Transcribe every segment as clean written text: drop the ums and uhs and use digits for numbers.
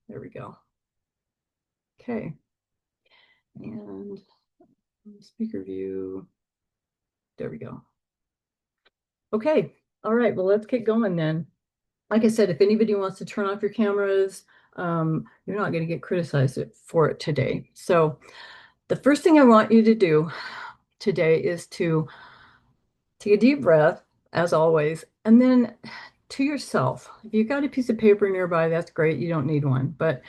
There we go. Okay. And speaker view. There we go. Okay. All right. Well, let's get going then. Like I said, if anybody wants to turn off your cameras, you're not going to get criticized for it today. So the first thing I want you to do today is to take a deep breath, as always, and then to yourself. If you've got a piece of paper nearby, that's great. You don't need one, but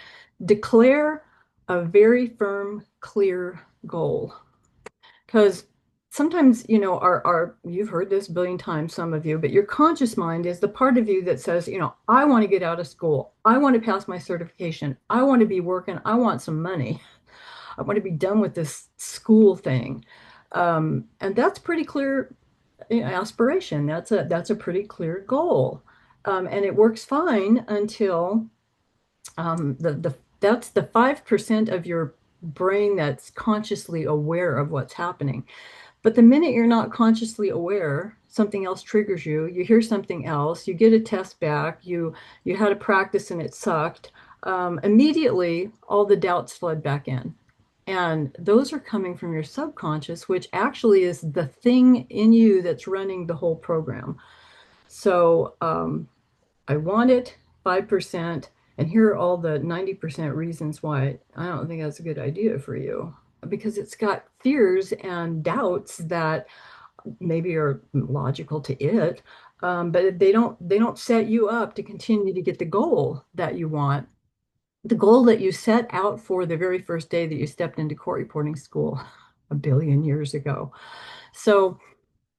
declare a very firm, clear goal. Because sometimes, our you've heard this a billion times, some of you, but your conscious mind is the part of you that says, I want to get out of school. I want to pass my certification. I want to be working. I want some money. I want to be done with this school thing. And that's pretty clear aspiration. That's a pretty clear goal. And it works fine until the that's the 5% of your brain that's consciously aware of what's happening. But the minute you're not consciously aware, something else triggers you. You hear something else. You get a test back. You had a practice and it sucked. Immediately, all the doubts flood back in. And those are coming from your subconscious, which actually is the thing in you that's running the whole program. So I want it 5%. And here are all the 90% reasons why I don't think that's a good idea for you. Because it's got fears and doubts that maybe are logical to it, but they don't set you up to continue to get the goal that you want, the goal that you set out for the very first day that you stepped into court reporting school a billion years ago. So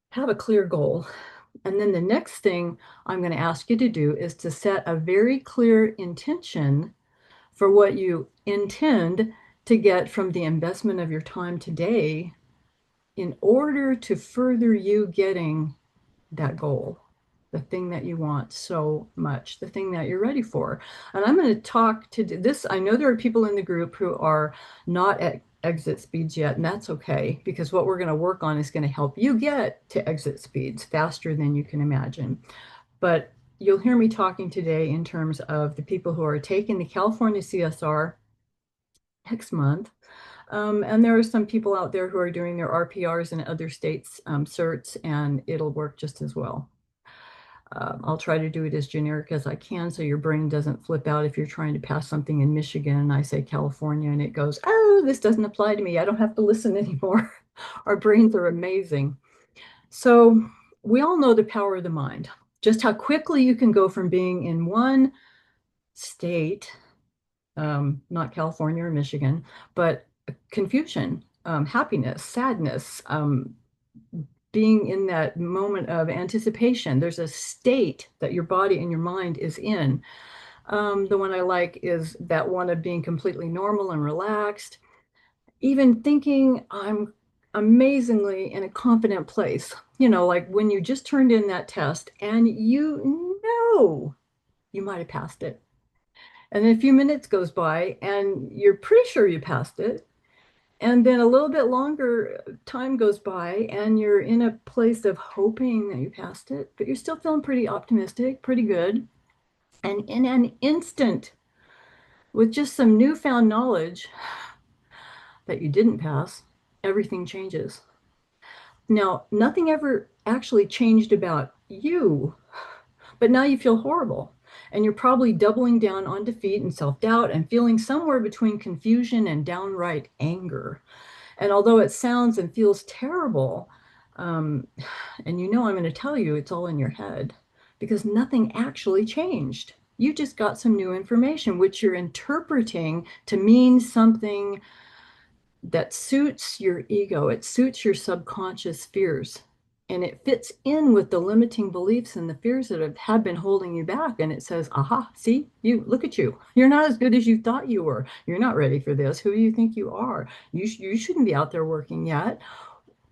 have a clear goal. And then the next thing I'm going to ask you to do is to set a very clear intention for what you intend to get from the investment of your time today in order to further you getting that goal, the thing that you want so much, the thing that you're ready for. And I'm going to talk to this. I know there are people in the group who are not at exit speeds yet, and that's okay, because what we're going to work on is going to help you get to exit speeds faster than you can imagine. But you'll hear me talking today in terms of the people who are taking the California CSR next month. And there are some people out there who are doing their RPRs in other states' certs, and it'll work just as well. I'll try to do it as generic as I can so your brain doesn't flip out if you're trying to pass something in Michigan and I say California and it goes, oh, this doesn't apply to me. I don't have to listen anymore. Our brains are amazing. So we all know the power of the mind, just how quickly you can go from being in one state, not California or Michigan, but confusion, happiness, sadness, being in that moment of anticipation. There's a state that your body and your mind is in. The one I like is that one of being completely normal and relaxed, even thinking I'm amazingly in a confident place. Like when you just turned in that test and know you might have passed it. And then a few minutes goes by and you're pretty sure you passed it. And then a little bit longer time goes by and you're in a place of hoping that you passed it, but you're still feeling pretty optimistic, pretty good. And in an instant, with just some newfound knowledge that you didn't pass, everything changes. Now, nothing ever actually changed about you, but now you feel horrible. And you're probably doubling down on defeat and self doubt and feeling somewhere between confusion and downright anger. And although it sounds and feels terrible, um, and I'm going to tell you it's all in your head because nothing actually changed. You just got some new information, which you're interpreting to mean something that suits your ego, it suits your subconscious fears. And it fits in with the limiting beliefs and the fears that have been holding you back. And it says, aha, see, you look at you. You're not as good as you thought you were. You're not ready for this. Who do you think you are? You shouldn't be out there working yet.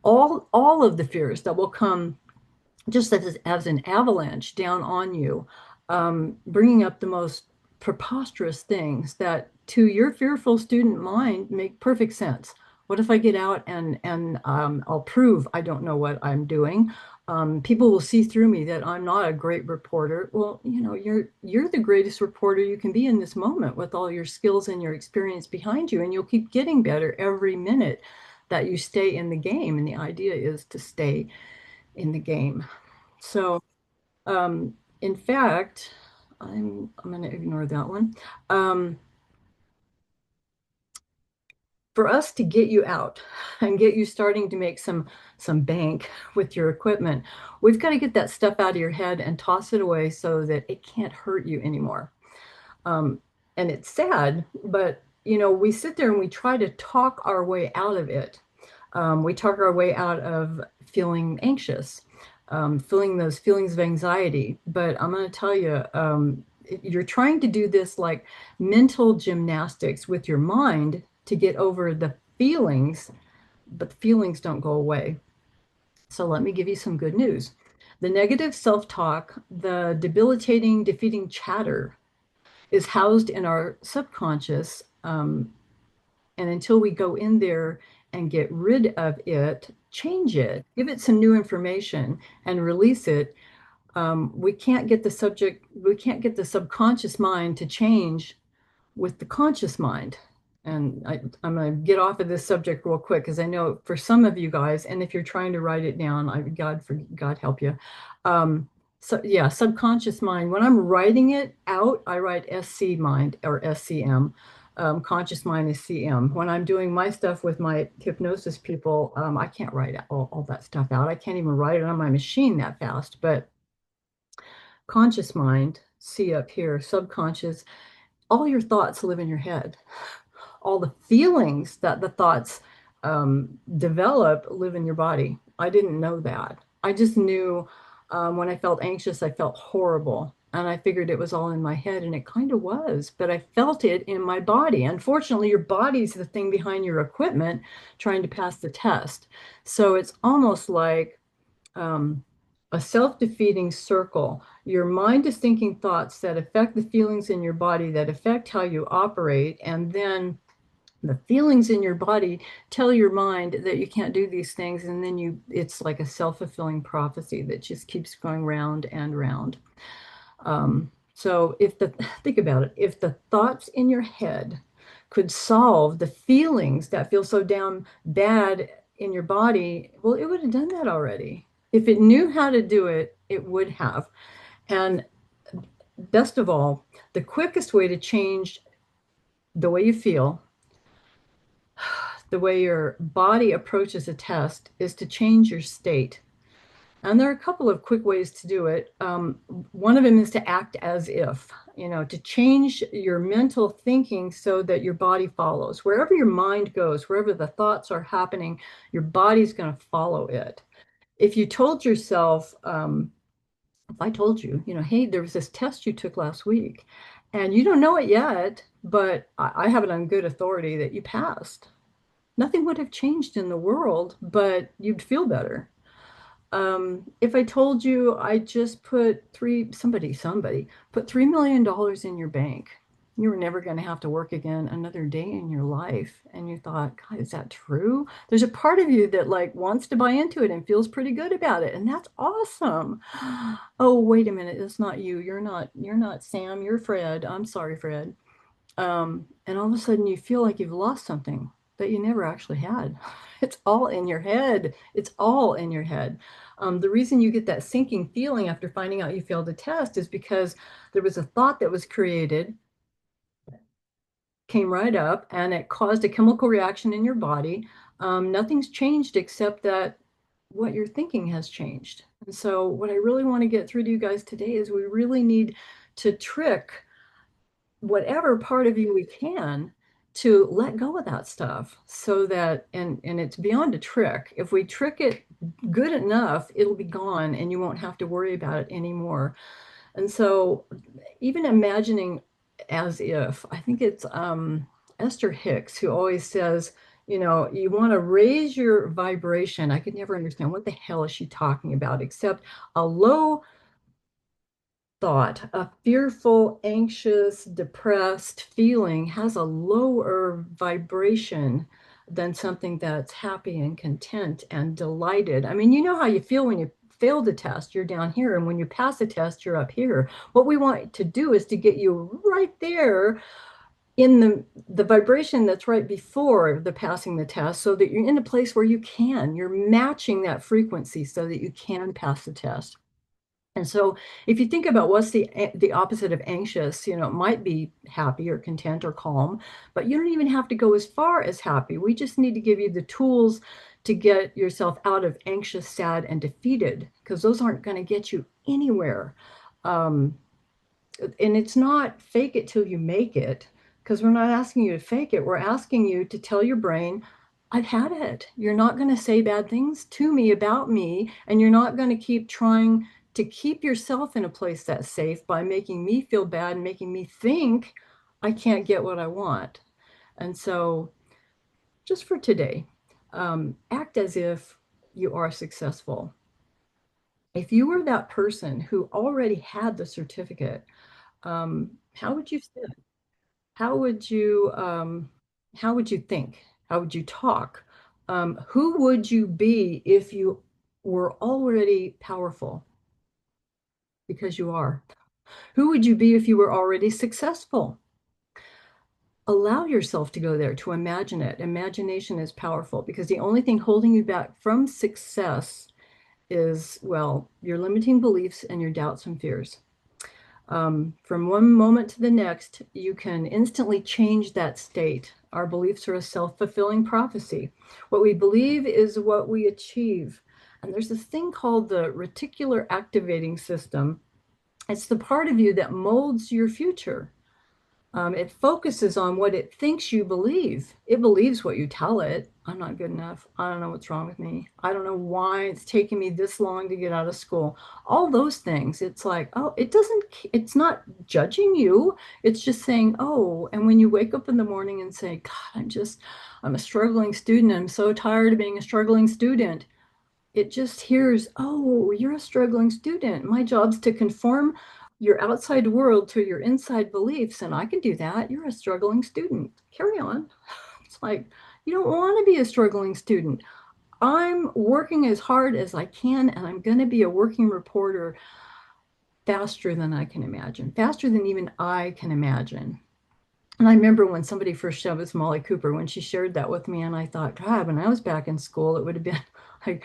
All of the fears that will come just as an avalanche down on you, bringing up the most preposterous things that to your fearful student mind make perfect sense. What if I get out and I'll prove I don't know what I'm doing? People will see through me that I'm not a great reporter. Well, you're the greatest reporter you can be in this moment with all your skills and your experience behind you, and you'll keep getting better every minute that you stay in the game. And the idea is to stay in the game. So, in fact, I'm going to ignore that one. Um, for us to get you out and get you starting to make some bank with your equipment, we've got to get that stuff out of your head and toss it away so that it can't hurt you anymore. Um, and it's sad, but we sit there and we try to talk our way out of it. We talk our way out of feeling anxious, feeling those feelings of anxiety. But I'm going to tell you, you're trying to do this like mental gymnastics with your mind to get over the feelings, but the feelings don't go away. So let me give you some good news. The negative self talk, the debilitating, defeating chatter is housed in our subconscious. And until we go in there and get rid of it, change it, give it some new information, and release it, we can't get the subconscious mind to change with the conscious mind. And I'm going to get off of this subject real quick because I know for some of you guys, and if you're trying to write it down, God help you. So yeah, subconscious mind. When I'm writing it out, I write SC mind or SCM. Conscious mind is CM. When I'm doing my stuff with my hypnosis people, I can't write all that stuff out. I can't even write it on my machine that fast. But conscious mind, see up here, subconscious, all your thoughts live in your head. All the feelings that the thoughts develop live in your body. I didn't know that. I just knew when I felt anxious, I felt horrible. And I figured it was all in my head, and it kind of was, but I felt it in my body. Unfortunately, your body's the thing behind your equipment trying to pass the test. So it's almost like um, a self-defeating circle. Your mind is thinking thoughts that affect the feelings in your body, that affect how you operate, and then the feelings in your body tell your mind that you can't do these things, and then it's like a self-fulfilling prophecy that just keeps going round and round. So think about it, if the thoughts in your head could solve the feelings that feel so damn bad in your body, well, it would have done that already. If it knew how to do it, it would have. And best of all, the quickest way to change the way you feel, the way your body approaches a test, is to change your state. And there are a couple of quick ways to do it. One of them is to act as if, to change your mental thinking so that your body follows. Wherever your mind goes, wherever the thoughts are happening, your body's going to follow it. If you told yourself, if I told you, hey, there was this test you took last week and you don't know it yet, but I have it on good authority that you passed. Nothing would have changed in the world, but you'd feel better. If I told you I just put somebody put $3 million in your bank, you were never going to have to work again another day in your life, and you thought, God, is that true? There's a part of you that like wants to buy into it and feels pretty good about it, and that's awesome. Oh, wait a minute, it's not you. You're not Sam, you're Fred. I'm sorry, Fred. And all of a sudden you feel like you've lost something that you never actually had. It's all in your head. It's all in your head. The reason you get that sinking feeling after finding out you failed a test is because there was a thought that was created, came right up, and it caused a chemical reaction in your body. Nothing's changed except that what you're thinking has changed. And so, what I really want to get through to you guys today is we really need to trick whatever part of you we can to let go of that stuff so that and it's beyond a trick. If we trick it good enough, it'll be gone and you won't have to worry about it anymore. And so even imagining as if, I think it's Esther Hicks who always says, you want to raise your vibration. I could never understand what the hell is she talking about, except a low thought, a fearful, anxious, depressed feeling has a lower vibration than something that's happy and content and delighted. I mean, you know how you feel when you failed a test, you're down here. And when you pass a test, you're up here. What we want to do is to get you right there in the vibration that's right before the passing the test, so that you're in a place where you're matching that frequency so that you can pass the test. And so if you think about what's the opposite of anxious, it might be happy or content or calm, but you don't even have to go as far as happy. We just need to give you the tools to get yourself out of anxious, sad, and defeated, because those aren't going to get you anywhere. Um, and it's not fake it till you make it, because we're not asking you to fake it. We're asking you to tell your brain, I've had it. You're not going to say bad things to me about me, and you're not going to keep trying to keep yourself in a place that's safe by making me feel bad and making me think I can't get what I want. And so, just for today, act as if you are successful. If you were that person who already had the certificate, how would you feel? How would you how would you think? How would you talk? Who would you be if you were already powerful? Because you are. Who would you be if you were already successful? Allow yourself to go there, to imagine it. Imagination is powerful, because the only thing holding you back from success is, well, your limiting beliefs and your doubts and fears. From one moment to the next, you can instantly change that state. Our beliefs are a self-fulfilling prophecy. What we believe is what we achieve. And there's this thing called the reticular activating system. It's the part of you that molds your future. It focuses on what it thinks you believe. It believes what you tell it. I'm not good enough. I don't know what's wrong with me. I don't know why it's taking me this long to get out of school. All those things. It's like, oh, it's not judging you. It's just saying, oh, and when you wake up in the morning and say, God, I'm a struggling student. I'm so tired of being a struggling student. It just hears, oh, you're a struggling student. My job's to conform your outside world to your inside beliefs, and I can do that. You're a struggling student. Carry on. It's like, you don't want to be a struggling student. I'm working as hard as I can, and I'm going to be a working reporter faster than I can imagine, faster than even I can imagine. And I remember when somebody first showed us Molly Cooper, when she shared that with me, and I thought, God, when I was back in school, it would have been like,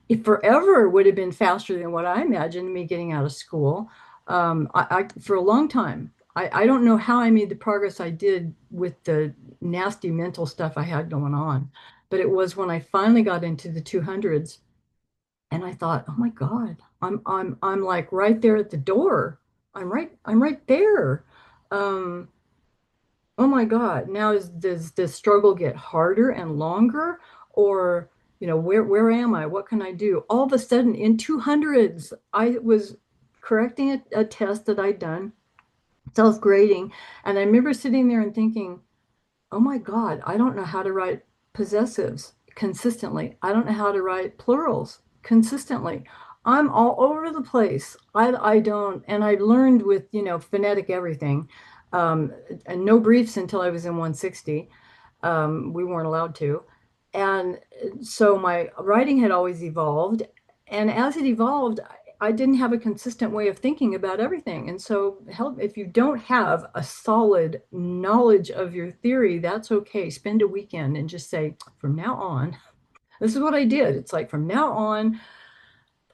it forever would have been faster than what I imagined me getting out of school. For a long time, I don't know how I made the progress I did with the nasty mental stuff I had going on, but it was when I finally got into the 200s, and I thought, oh my God, I'm like right there at the door. I'm right there. Um, oh my God, now does the struggle get harder and longer? Or, where am I? What can I do? All of a sudden, in 200s, I was correcting a test that I'd done, self-grading. And I remember sitting there and thinking, oh my God, I don't know how to write possessives consistently. I don't know how to write plurals consistently. I'm all over the place. I don't, and I learned with, phonetic everything. Um, and no briefs until I was in 160. We weren't allowed to. And so my writing had always evolved. And as it evolved, I didn't have a consistent way of thinking about everything. And so, help if you don't have a solid knowledge of your theory, that's okay. Spend a weekend and just say, from now on, this is what I did. It's like, from now on,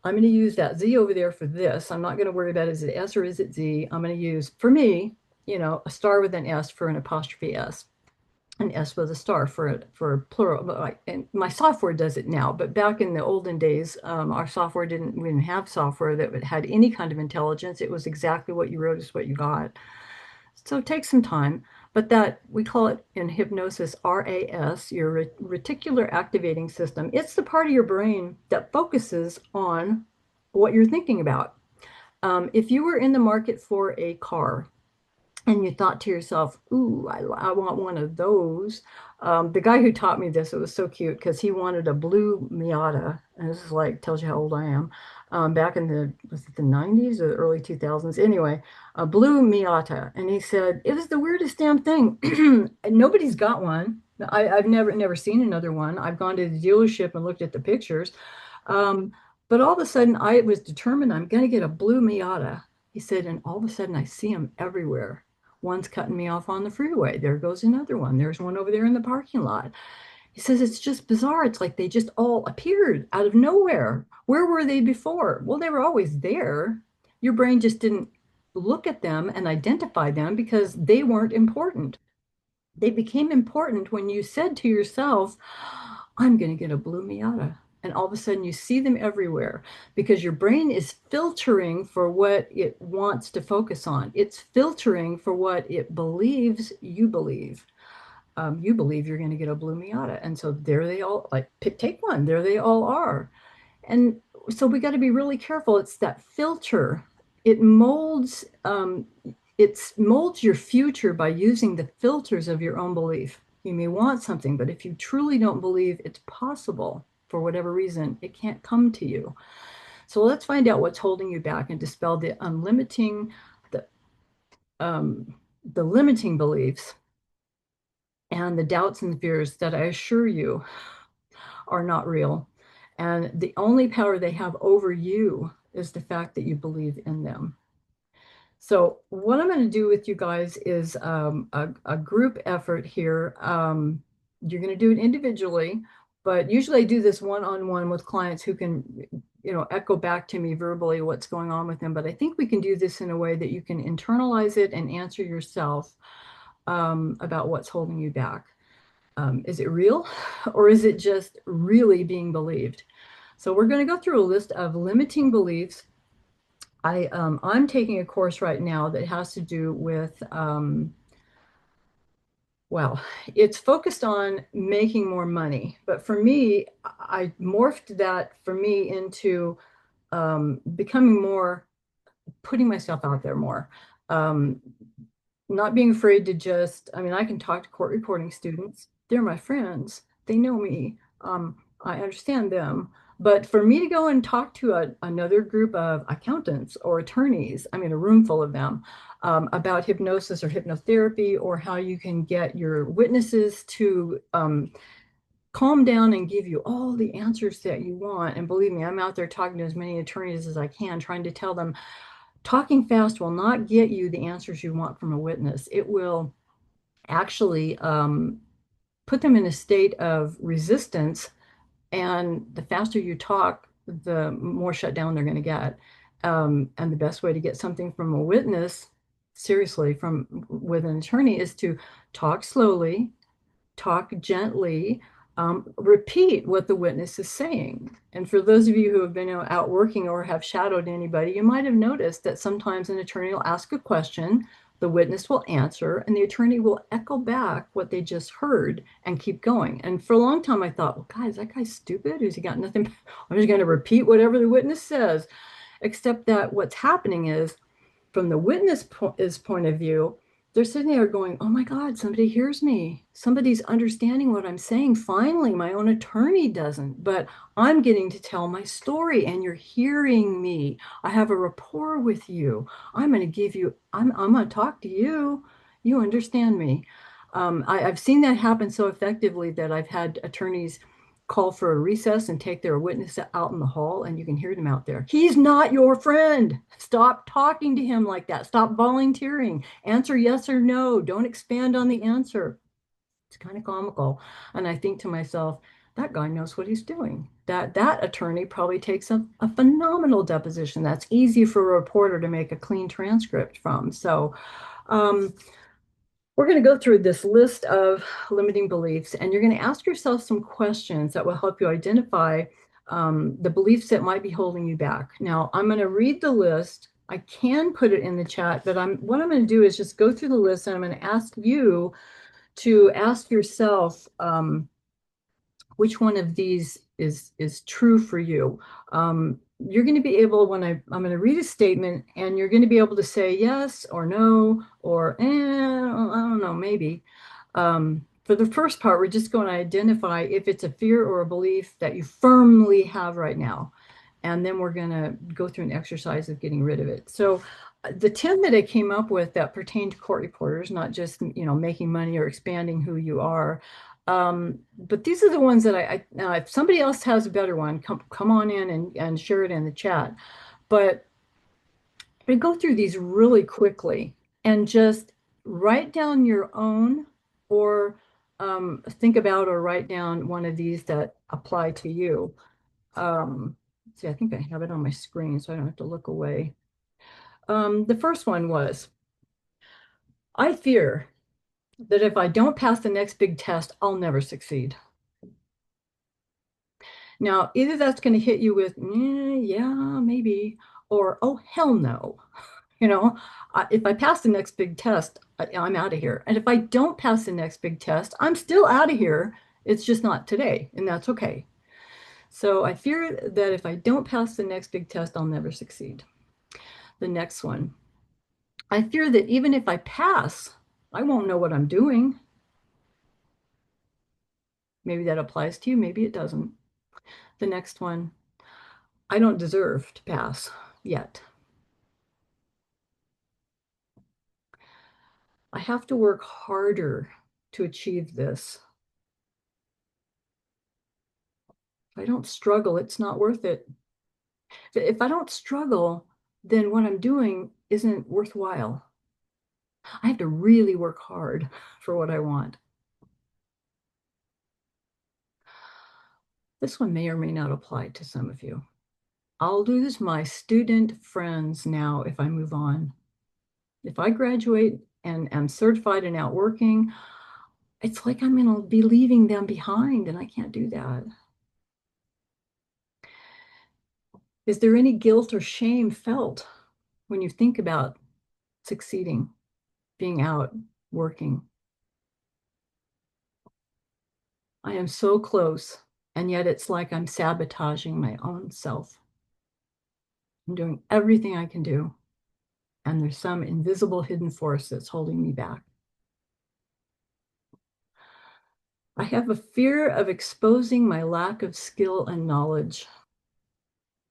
I'm going to use that Z over there for this. I'm not going to worry about is it S or is it Z. I'm going to use, for me, a star with an S for an apostrophe S, an S with a star for plural. And my software does it now, but back in the olden days, our software we didn't have software that had any kind of intelligence. It was exactly what you wrote is what you got. So it takes some time, but that we call it in hypnosis RAS, your reticular activating system. It's the part of your brain that focuses on what you're thinking about. If you were in the market for a car, and you thought to yourself, ooh, I want one of those. The guy who taught me this, it was so cute because he wanted a blue Miata. And this is like, tells you how old I am. Back in was it the 90s or the early 2000s? Anyway, a blue Miata. And he said, it was the weirdest damn thing. Nobody's got one. I've never seen another one. I've gone to the dealership and looked at the pictures. Um, But all of a sudden, I was determined I'm going to get a blue Miata. He said, and all of a sudden, I see them everywhere. One's cutting me off on the freeway. There goes another one. There's one over there in the parking lot. He says, it's just bizarre. It's like they just all appeared out of nowhere. Where were they before? Well, they were always there. Your brain just didn't look at them and identify them because they weren't important. They became important when you said to yourself, I'm going to get a blue Miata. And all of a sudden you see them everywhere because your brain is filtering for what it wants to focus on. It's filtering for what it believes you believe. You believe you're going to get a blue Miata. And so there they all, like, take one, there they all are. And so we got to be really careful. It's that filter. It molds your future by using the filters of your own belief. You may want something, but if you truly don't believe it's possible for whatever reason, it can't come to you. So let's find out what's holding you back and dispel the the limiting beliefs and the doubts and fears that I assure you are not real. And the only power they have over you is the fact that you believe in them. So what I'm going to do with you guys is a group effort here. You're going to do it individually, but usually I do this one-on-one with clients who can, echo back to me verbally what's going on with them. But I think we can do this in a way that you can internalize it and answer yourself about what's holding you back. Is it real or is it just really being believed? So we're going to go through a list of limiting beliefs. I'm taking a course right now that has to do with, well, it's focused on making more money. But for me, I morphed that for me into becoming more, putting myself out there more. Um, Not being afraid to just, I mean, I can talk to court reporting students. They're my friends. They know me. I understand them. But for me to go and talk to another group of accountants or attorneys, I mean, a room full of them, about hypnosis or hypnotherapy or how you can get your witnesses to calm down and give you all the answers that you want. And believe me, I'm out there talking to as many attorneys as I can, trying to tell them talking fast will not get you the answers you want from a witness. It will actually put them in a state of resistance. And the faster you talk, the more shut down they're going to get. And the best way to get something from a witness, seriously, from with an attorney, is to talk slowly, talk gently, repeat what the witness is saying. And for those of you who have been out working or have shadowed anybody, you might have noticed that sometimes an attorney will ask a question, the witness will answer, and the attorney will echo back what they just heard and keep going. And for a long time, I thought, well, guys, that guy's stupid. Has he got nothing? I'm just going to repeat whatever the witness says. Except that what's happening is, from the witness point of view, they're sitting there going, oh my God, somebody hears me. Somebody's understanding what I'm saying. Finally, my own attorney doesn't, but I'm getting to tell my story and you're hearing me. I have a rapport with you. I'm going to give you, I'm going to talk to you. You understand me. I've seen that happen so effectively that I've had attorneys call for a recess and take their witness out in the hall, and you can hear them out there. He's not your friend. Stop talking to him like that. Stop volunteering. Answer yes or no. Don't expand on the answer. It's kind of comical. And I think to myself, that guy knows what he's doing. That attorney probably takes a phenomenal deposition. That's easy for a reporter to make a clean transcript from. So um, we're going to go through this list of limiting beliefs, and you're going to ask yourself some questions that will help you identify the beliefs that might be holding you back. Now, I'm going to read the list. I can put it in the chat, but what I'm going to do is just go through the list, and I'm going to ask you to ask yourself which one of these is true for you. You're going to be able, I'm going to read a statement, and you're going to be able to say yes or no, or I don't know, maybe. For the first part, we're just going to identify if it's a fear or a belief that you firmly have right now. and then we're going to go through an exercise of getting rid of it. So the 10 that I came up with that pertain to court reporters, not just, making money or expanding who you are. But these are the ones that now if somebody else has a better one, come on in and share it in the chat. But I go through these really quickly and just write down your own, or think about or write down one of these that apply to you. See, I think I have it on my screen, so I don't have to look away. The first one was, I fear that if I don't pass the next big test, I'll never succeed. Now, either that's going to hit you with, yeah, maybe, or, oh, hell no. If I pass the next big test, I'm out of here. And if I don't pass the next big test, I'm still out of here. It's just not today, and that's okay. So I fear that if I don't pass the next big test, I'll never succeed. The next one, I fear that even if I pass, I won't know what I'm doing. Maybe that applies to you, maybe it doesn't. The next one, I don't deserve to pass yet. I have to work harder to achieve this. If I don't struggle, it's not worth it. If I don't struggle, then what I'm doing isn't worthwhile. I have to really work hard for what I want. This one may or may not apply to some of you. I'll lose my student friends now if I move on. If I graduate and am certified and out working, it's like I'm going to be leaving them behind, and I can't do that. Is there any guilt or shame felt when you think about succeeding, being out working? I am so close, and yet it's like I'm sabotaging my own self. I'm doing everything I can do, and there's some invisible hidden force that's holding me back. I have a fear of exposing my lack of skill and knowledge.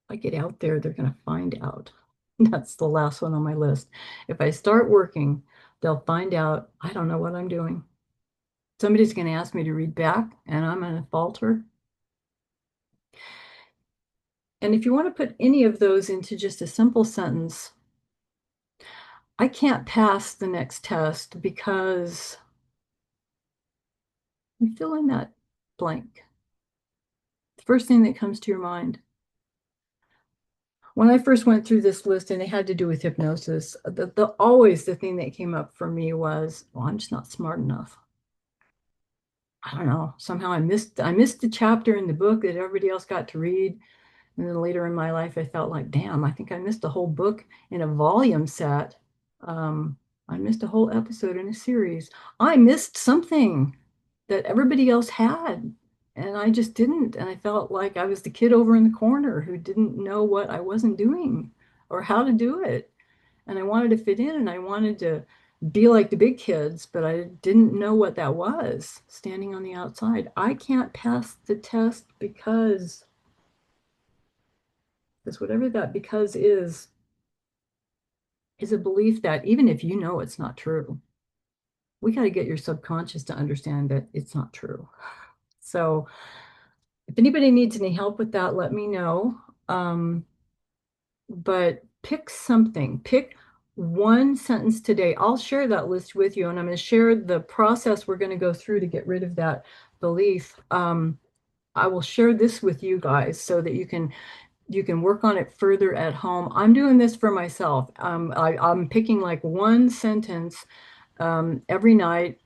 If I get out there, they're going to find out. That's the last one on my list. If I start working, they'll find out I don't know what I'm doing. Somebody's going to ask me to read back, and I'm going to falter. And if you want to put any of those into just a simple sentence, I can't pass the next test because you fill in that blank. The first thing that comes to your mind. When I first went through this list and it had to do with hypnosis, always the thing that came up for me was, well, I'm just not smart enough. I don't know. Somehow I missed the chapter in the book that everybody else got to read. And then later in my life, I felt like, damn, I think I missed a whole book in a volume set. I missed a whole episode in a series. I missed something that everybody else had, and I just didn't. And I felt like I was the kid over in the corner who didn't know what I wasn't doing or how to do it. And I wanted to fit in, and I wanted to be like the big kids, but I didn't know what that was, standing on the outside. I can't pass the test because whatever that because is a belief that even if you know it's not true, we got to get your subconscious to understand that it's not true. So if anybody needs any help with that, let me know. But pick something, pick one sentence today. I'll share that list with you, and I'm going to share the process we're going to go through to get rid of that belief. I will share this with you guys so that you can work on it further at home. I'm doing this for myself. I'm picking like one sentence every night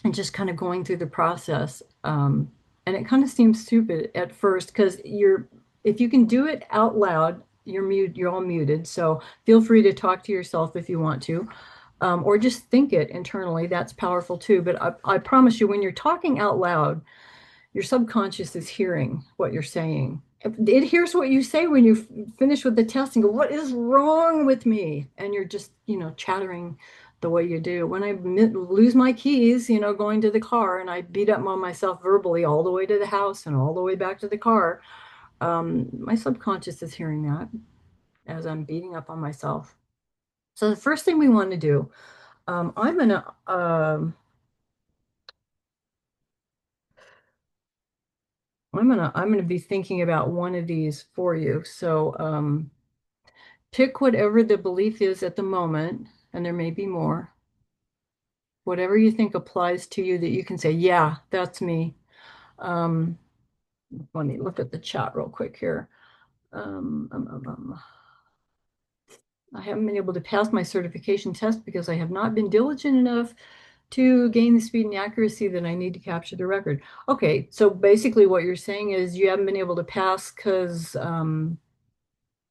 and just kind of going through the process. And it kind of seems stupid at first because if you can do it out loud, you're all muted. So feel free to talk to yourself if you want to, or just think it internally. That's powerful too. But I promise you, when you're talking out loud, your subconscious is hearing what you're saying. It hears what you say when you finish with the test and go, what is wrong with me? And you're just, chattering the way you do. When I lose my keys, going to the car, and I beat up on myself verbally all the way to the house and all the way back to the car, My subconscious is hearing that as I'm beating up on myself. So the first thing we want to do, I'm gonna I'm gonna be thinking about one of these for you. So pick whatever the belief is at the moment, and there may be more. Whatever you think applies to you that you can say, yeah, that's me. Um, Let me look at the chat real quick here. Um, um, um, um. I haven't been able to pass my certification test because I have not been diligent enough to gain the speed and accuracy that I need to capture the record. Okay, so basically what you're saying is you haven't been able to pass because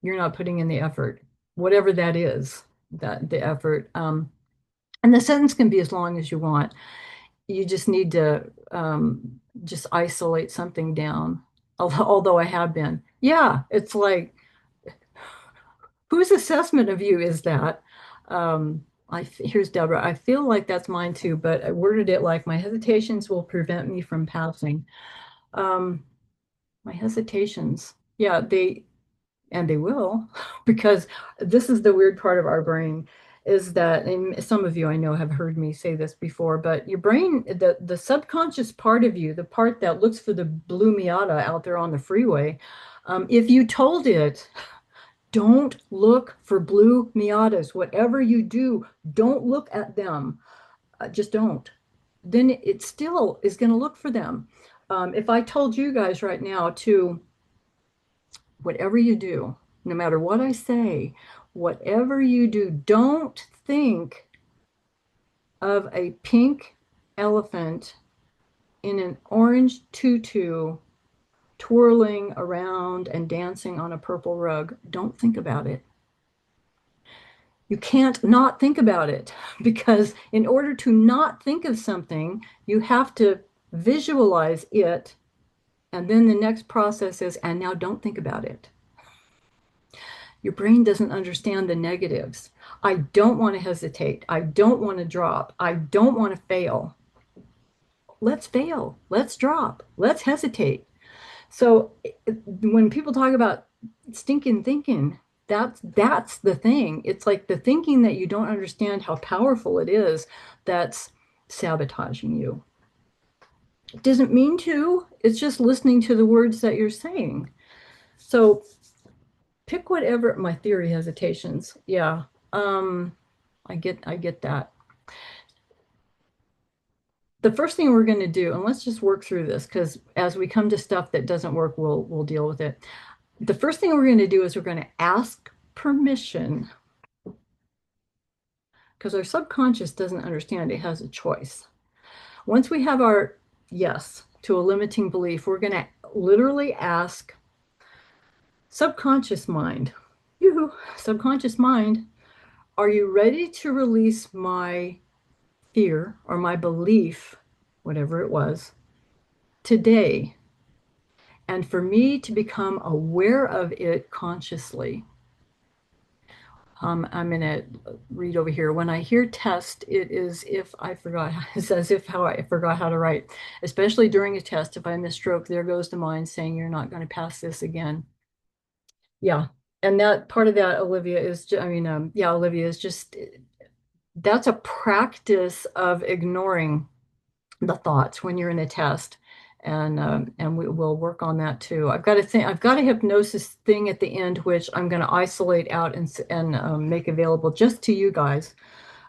you're not putting in the effort, whatever that is, that the effort. And the sentence can be as long as you want. You just need to just isolate something down. Although I have been, yeah, it's like whose assessment of you is that? Here's Deborah. I feel like that's mine too, but I worded it like my hesitations will prevent me from passing. Um, my hesitations, yeah, they will, because this is the weird part of our brain is that, and some of you I know have heard me say this before, but your brain, the subconscious part of you, the part that looks for the blue Miata out there on the freeway, if you told it, don't look for blue Miatas. Whatever you do, don't look at them. Just don't. Then it still is going to look for them. If I told you guys right now to, whatever you do, no matter what I say, whatever you do, don't think of a pink elephant in an orange tutu twirling around and dancing on a purple rug. Don't think about it. You can't not think about it because in order to not think of something, you have to visualize it. And then the next process is, and now don't think about it. Your brain doesn't understand the negatives. I don't want to hesitate. I don't want to drop. I don't want to fail. Let's fail. Let's drop. Let's hesitate. So when people talk about stinking thinking, that's the thing. It's like the thinking that you don't understand how powerful it is that's sabotaging you. It doesn't mean to, it's just listening to the words that you're saying. So pick whatever my theory hesitations. Yeah. Um, I get that. The first thing we're going to do, and let's just work through this because as we come to stuff that doesn't work, we'll deal with it. The first thing we're going to do is we're going to ask permission because our subconscious doesn't understand it has a choice. Once we have our yes to a limiting belief, we're going to literally ask subconscious mind, you subconscious mind, are you ready to release my fear or my belief, whatever it was, today? And for me to become aware of it consciously. I'm going to read over here. When I hear test, it is if I forgot, it's as if how I forgot how to write, especially during a test. If I misstroke, there goes the mind saying, you're not going to pass this again. Yeah. And that part of that, Olivia, is, yeah, Olivia, is just, that's a practice of ignoring the thoughts when you're in a test. And we will work on that too. I've got a hypnosis thing at the end, which I'm going to isolate out and make available just to you guys,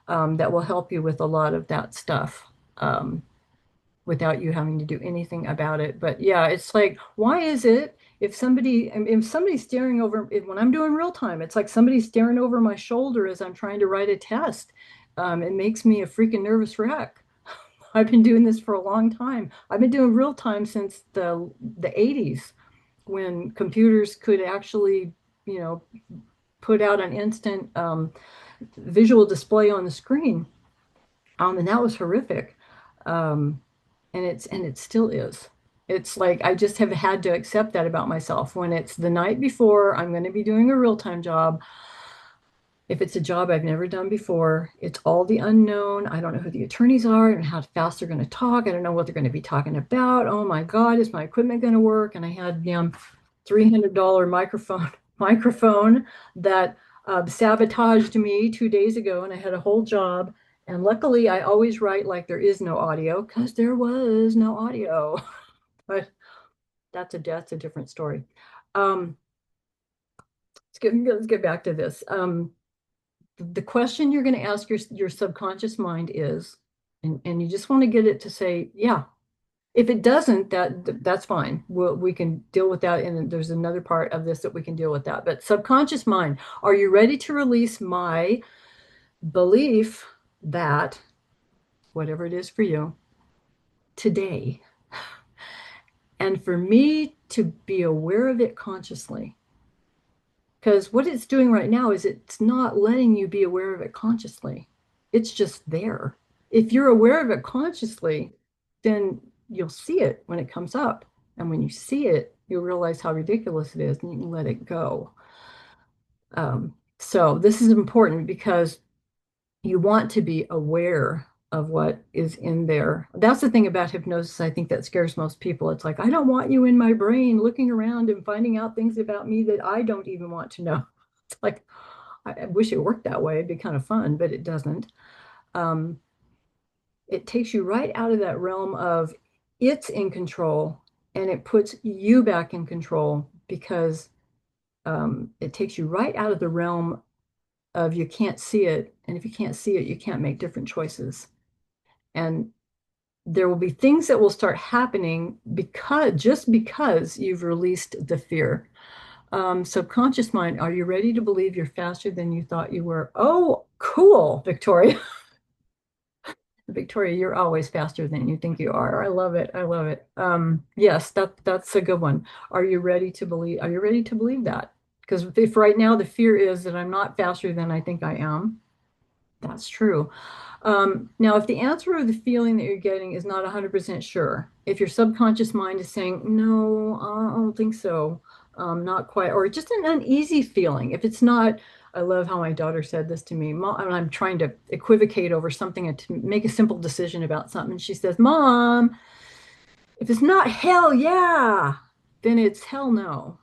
that will help you with a lot of that stuff, without you having to do anything about it. But yeah, it's like, why is it if somebody's staring over, when I'm doing real time, it's like somebody's staring over my shoulder as I'm trying to write a test. It makes me a freaking nervous wreck. I've been doing this for a long time. I've been doing real time since the 80s when computers could actually, you know, put out an instant visual display on the screen. And that was horrific. Um, and it still is. It's like I just have had to accept that about myself. When it's the night before, I'm going to be doing a real-time job. If it's a job I've never done before, it's all the unknown. I don't know who the attorneys are and how fast they're going to talk. I don't know what they're going to be talking about. Oh my God, is my equipment going to work? And I had $300 microphone that sabotaged me 2 days ago, and I had a whole job. And luckily, I always write like there is no audio because there was no audio. But that's a different story. Um, let's get back to this. The question you're going to ask your subconscious mind is, and you just want to get it to say, yeah. If it doesn't, that's fine. We can deal with that. And there's another part of this that we can deal with that. But subconscious mind, are you ready to release my belief that whatever it is for you today? And for me to be aware of it consciously. Because what it's doing right now is it's not letting you be aware of it consciously. It's just there. If you're aware of it consciously, then you'll see it when it comes up. And when you see it, you'll realize how ridiculous it is and you can let it go. So this is important because you want to be aware of what is in there. That's the thing about hypnosis, I think that scares most people. It's like, I don't want you in my brain looking around and finding out things about me that I don't even want to know. It's like, I wish it worked that way. It'd be kind of fun, but it doesn't. Um, it takes you right out of that realm of it's in control and it puts you back in control because it takes you right out of the realm of you can't see it. And if you can't see it, you can't make different choices. And there will be things that will start happening just because you've released the fear. Subconscious mind, are you ready to believe you're faster than you thought you were? Oh, cool, Victoria. Victoria, you're always faster than you think you are. I love it. I love it. Yes, that's a good one. Are you ready to believe that? Because if right now the fear is that I'm not faster than I think I am, that's true. Now, if the answer or the feeling that you're getting is not 100% sure, if your subconscious mind is saying, no, I don't think so, not quite, or just an uneasy feeling, if it's not, I love how my daughter said this to me, Mom, and I'm trying to equivocate over something and to make a simple decision about something. And she says, Mom, if it's not hell yeah, then it's hell no.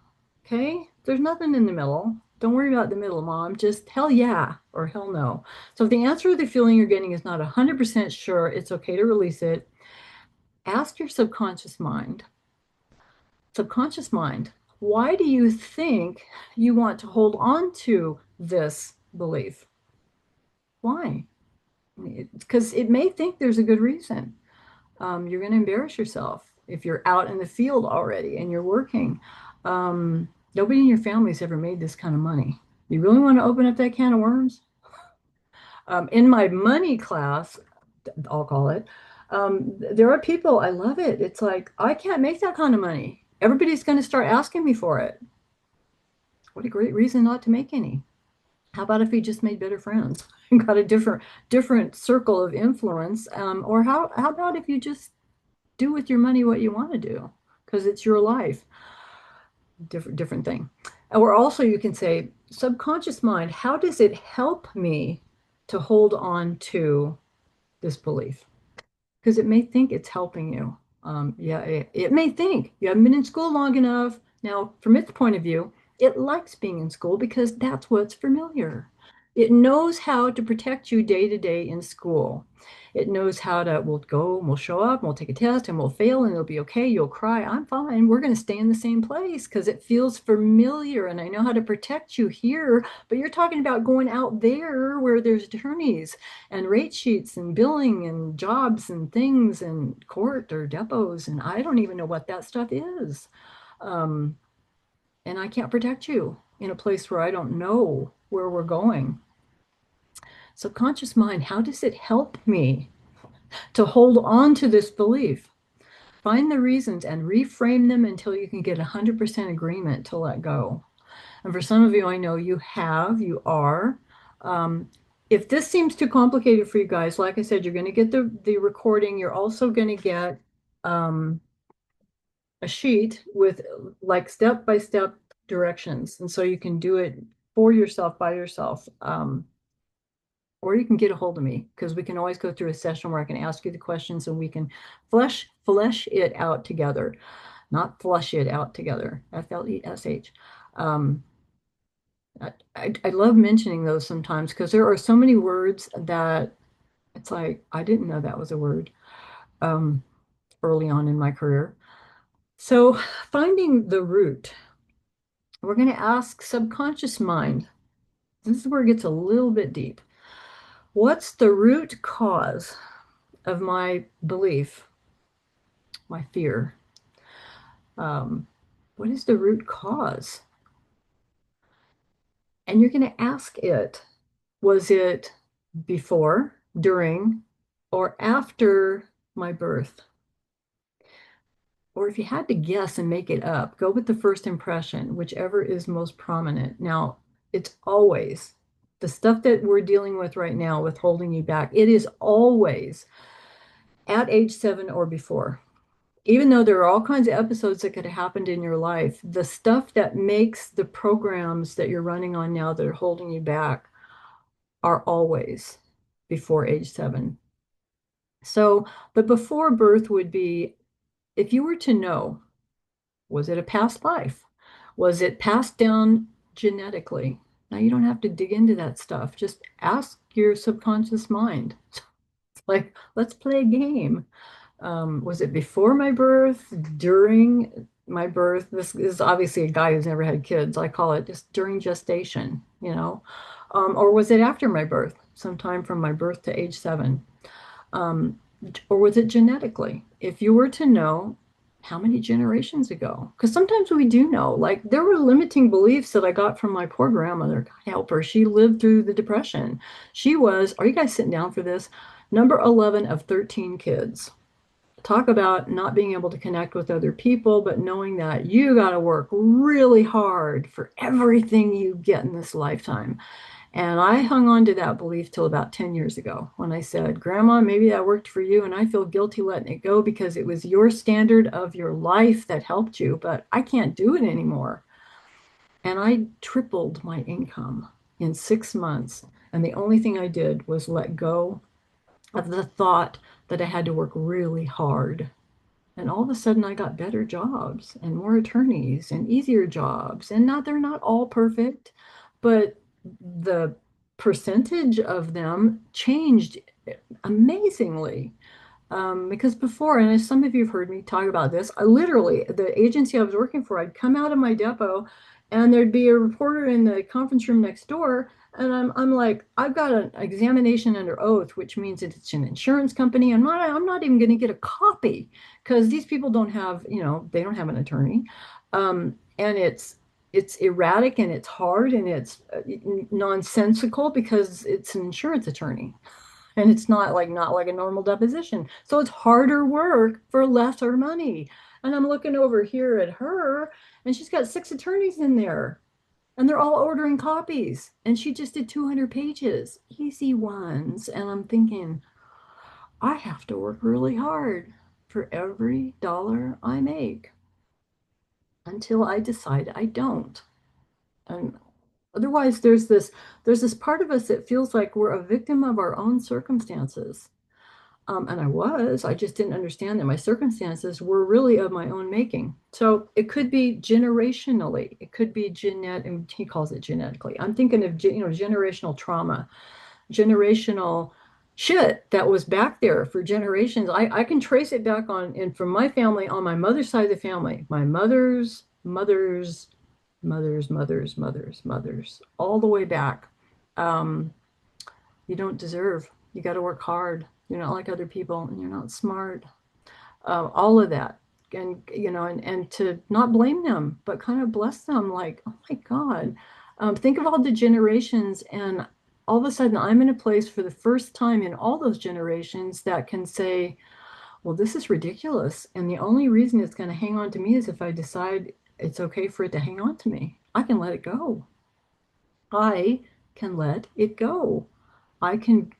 Okay? There's nothing in the middle. Don't worry about the middle, Mom. Just hell yeah or hell no. So if the answer or the feeling you're getting is not 100% sure, it's okay to release it. Ask your subconscious mind, why do you think you want to hold on to this belief? Why? Because it may think there's a good reason. You're going to embarrass yourself if you're out in the field already and you're working. Nobody in your family's ever made this kind of money. You really want to open up that can of worms? In my money class, I'll call it, there are people, I love it. It's like, I can't make that kind of money. Everybody's going to start asking me for it. What a great reason not to make any. How about if we just made better friends and got a different circle of influence? Or how about if you just do with your money what you want to do because it's your life. Different thing. Or also you can say, subconscious mind, how does it help me to hold on to this belief? Because it may think it's helping you. Yeah, it may think you haven't been in school long enough. Now, from its point of view, it likes being in school because that's what's familiar. It knows how to protect you day to day in school. It knows how to, we'll go and we'll show up and we'll take a test and we'll fail and it'll be okay. You'll cry. I'm fine. We're going to stay in the same place because it feels familiar and I know how to protect you here. But you're talking about going out there where there's attorneys and rate sheets and billing and jobs and things and court or depots. And I don't even know what that stuff is. Um, and I can't protect you in a place where I don't know where we're going. Subconscious mind, how does it help me to hold on to this belief? Find the reasons and reframe them until you can get 100% agreement to let go. And for some of you, I know you are. If this seems too complicated for you guys, like I said, you're going to get the recording. You're also going to get a sheet with like step-by-step directions. And so you can do it for yourself, by yourself. Or you can get a hold of me because we can always go through a session where I can ask you the questions and we can flesh it out together. not flush it out together, Flesh. Um, I love mentioning those sometimes because there are so many words that it's like, I didn't know that was a word um, early on in my career. So, finding the root, we're going to ask subconscious mind. This is where it gets a little bit deep. What's the root cause of my belief, my fear? Um, what is the root cause? And you're going to ask it, was it before, during, or after my birth? Or if you had to guess and make it up, go with the first impression, whichever is most prominent. Now, it's always the stuff that we're dealing with right now with holding you back. It is always at age 7 or before. Even though there are all kinds of episodes that could have happened in your life, the stuff that makes the programs that you're running on now that are holding you back are always before age 7. So, but before birth would be if you were to know, was it a past life? Was it passed down genetically? Now, you don't have to dig into that stuff. Just ask your subconscious mind. It's like, let's play a game. Was it before my birth, during my birth? This is obviously a guy who's never had kids. I call it just during gestation, you know. Or was it after my birth, sometime from my birth to age 7? Um, or was it genetically? If you were to know how many generations ago, because sometimes we do know, like there were limiting beliefs that I got from my poor grandmother. God help her. She lived through the Depression. She was, are you guys sitting down for this? Number 11 of 13 kids. Talk about not being able to connect with other people, but knowing that you got to work really hard for everything you get in this lifetime. And I hung on to that belief till about 10 years ago when I said, Grandma, maybe that worked for you. And I feel guilty letting it go because it was your standard of your life that helped you, but I can't do it anymore. And I tripled my income in 6 months. And the only thing I did was let go of the thought that I had to work really hard. And all of a sudden, I got better jobs and more attorneys and easier jobs. And not, they're not all perfect, but the percentage of them changed amazingly. Because before, and as some of you have heard me talk about this, I literally, the agency I was working for, I'd come out of my depot and there'd be a reporter in the conference room next door. And I'm like, I've got an examination under oath, which means that it's an insurance company. I'm not even going to get a copy because these people don't have, they don't have an attorney. And it's erratic and it's hard and it's nonsensical because it's an insurance attorney and it's not like a normal deposition. So it's harder work for lesser money. And I'm looking over here at her, and she's got 6 attorneys in there, and they're all ordering copies. And she just did 200 pages, easy ones. And I'm thinking, I have to work really hard for every dollar I make until I decide I don't. And otherwise, there's this part of us that feels like we're a victim of our own circumstances. And I just didn't understand that my circumstances were really of my own making. So it could be generationally, it could be genetic, he calls it genetically. I'm thinking of, generational trauma, generational shit that was back there for generations. I can trace it back on, and from my family, on my mother's side of the family, my mother's, mothers, all the way back. Um, you don't deserve, you got to work hard. You're not like other people and you're not smart. All of that. And, and to not blame them, but kind of bless them like, oh my God. Think of all the generations, and all of a sudden I'm in a place for the first time in all those generations that can say, well, this is ridiculous. And the only reason it's going to hang on to me is if I decide it's okay for it to hang on to me. I can let it go. I can let it go. I can,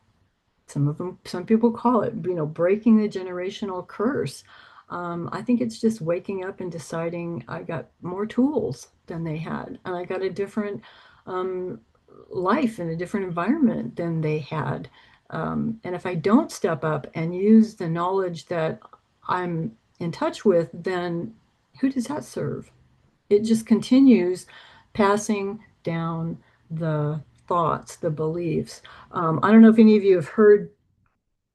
some people call it, breaking the generational curse. I think it's just waking up and deciding I got more tools than they had, and I got a different um, life and a different environment than they had. And if I don't step up and use the knowledge that I'm in touch with, then Who does that serve? It just continues passing down the thoughts, the beliefs. I don't know if any of you have heard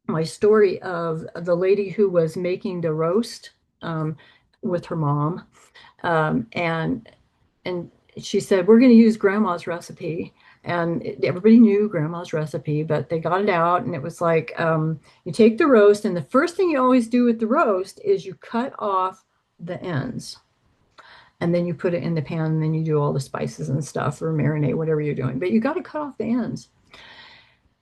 my story of the lady who was making the roast um, with her mom, um, and and she said, we're going to use grandma's recipe. And everybody knew grandma's recipe, but they got it out, and it was like, you take the roast, and the first thing you always do with the roast is you cut off the ends, and then you put it in the pan, and then you do all the spices and stuff or marinate, whatever you're doing. But you got to cut off the ends.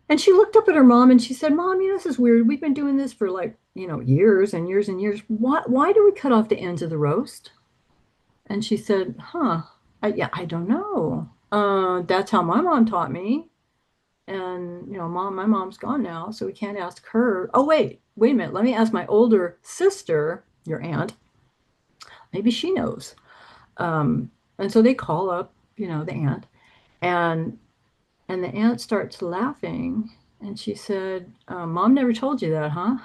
And she looked up at her mom and she said, Mom, this is weird. We've been doing this for like, years and years and years. Why do we cut off the ends of the roast? And she said, Huh, yeah, I don't know. That's how my mom taught me. And, my mom's gone now, so we can't ask her. Oh, wait a minute. Let me ask my older sister, your aunt. Maybe she knows. And so they call up, the aunt, and the aunt starts laughing, and she said, Mom never told you that, huh?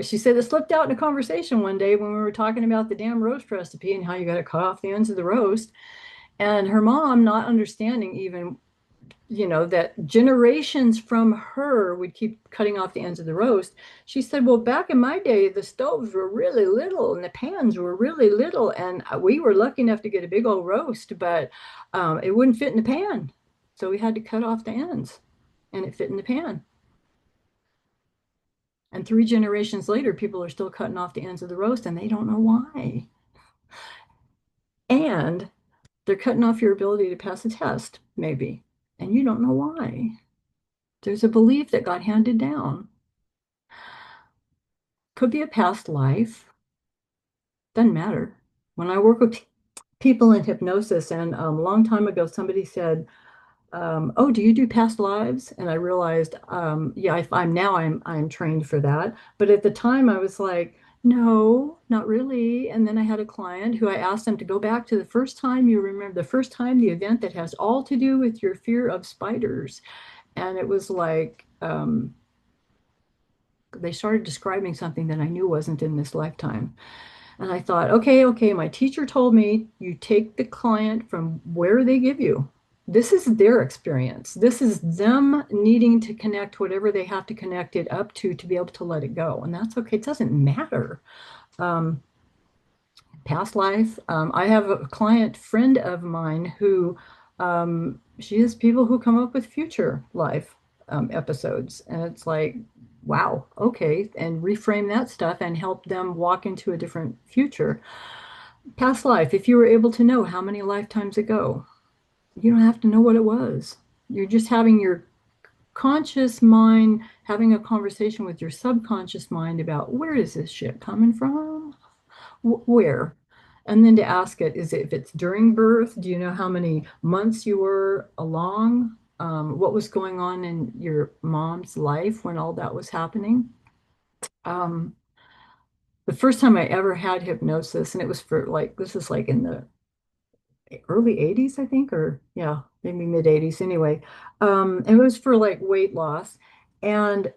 She said it slipped out in a conversation one day when we were talking about the damn roast recipe and how you got to cut off the ends of the roast. And her mom, not understanding even, that generations from her would keep cutting off the ends of the roast. She said, well, back in my day, the stoves were really little and the pans were really little. And we were lucky enough to get a big old roast, but it wouldn't fit in the pan. So we had to cut off the ends and it fit in the pan. And 3 generations later, people are still cutting off the ends of the roast and they don't know why. And they're cutting off your ability to pass a test, maybe. And you don't know why. There's a belief that got handed down. Could be a past life. Doesn't matter. When I work with people in hypnosis, and a long time ago, somebody said, "Oh, do you do past lives?" And I realized, yeah, if I'm trained for that. But at the time, I was like, "No, not really." And then I had a client who I asked them to go back to the first time you remember, the first time, the event that has all to do with your fear of spiders, and it was like. They started describing something that I knew wasn't in this lifetime. And I thought, okay, my teacher told me you take the client from where they give you. This is their experience. This is them needing to connect whatever they have to connect it up to be able to let it go. And that's okay. It doesn't matter. Um, Past life. I have a client friend of mine who she has people who come up with future life episodes. And it's like, wow, okay. And reframe that stuff and help them walk into a different future. Past life, if you were able to know how many lifetimes ago, you don't have to know what it was. You're just having your conscious mind having a conversation with your subconscious mind about where is this shit coming from? Where? And then to ask it, is it if it's during birth, do you know how many months you were along? What was going on in your mom's life when all that was happening? Um, the first time I ever had hypnosis, and it was for like, this is like in the early 80s, I think, or yeah, maybe mid 80s anyway. It was for like weight loss. And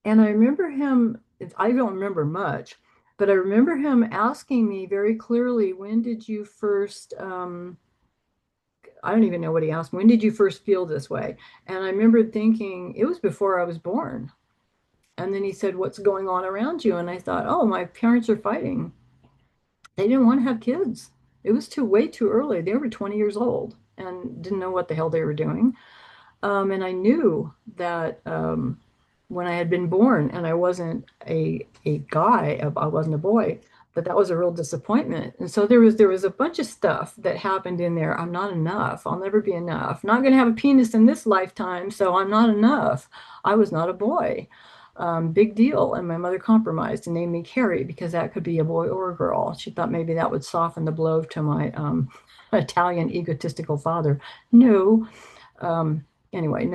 I remember him, I don't remember much, but I remember him asking me very clearly, when did you first, I don't even know what he asked me, when did you first feel this way? And I remember thinking it was before I was born. And then he said, what's going on around you? And I thought, oh, my parents are fighting. They didn't want to have kids. It was way too early. They were 20 years old and didn't know what the hell they were doing. And I knew that when I had been born and I wasn't a guy, I wasn't a boy, that was a real disappointment. And so there was a bunch of stuff that happened in there. I'm not enough. I'll never be enough. Not going to have a penis in this lifetime, so I'm not enough. I was not a boy. Big deal. And my mother compromised and named me Carrie because that could be a boy or a girl. She thought maybe that would soften the blow to my Italian egotistical father. No. Anyway,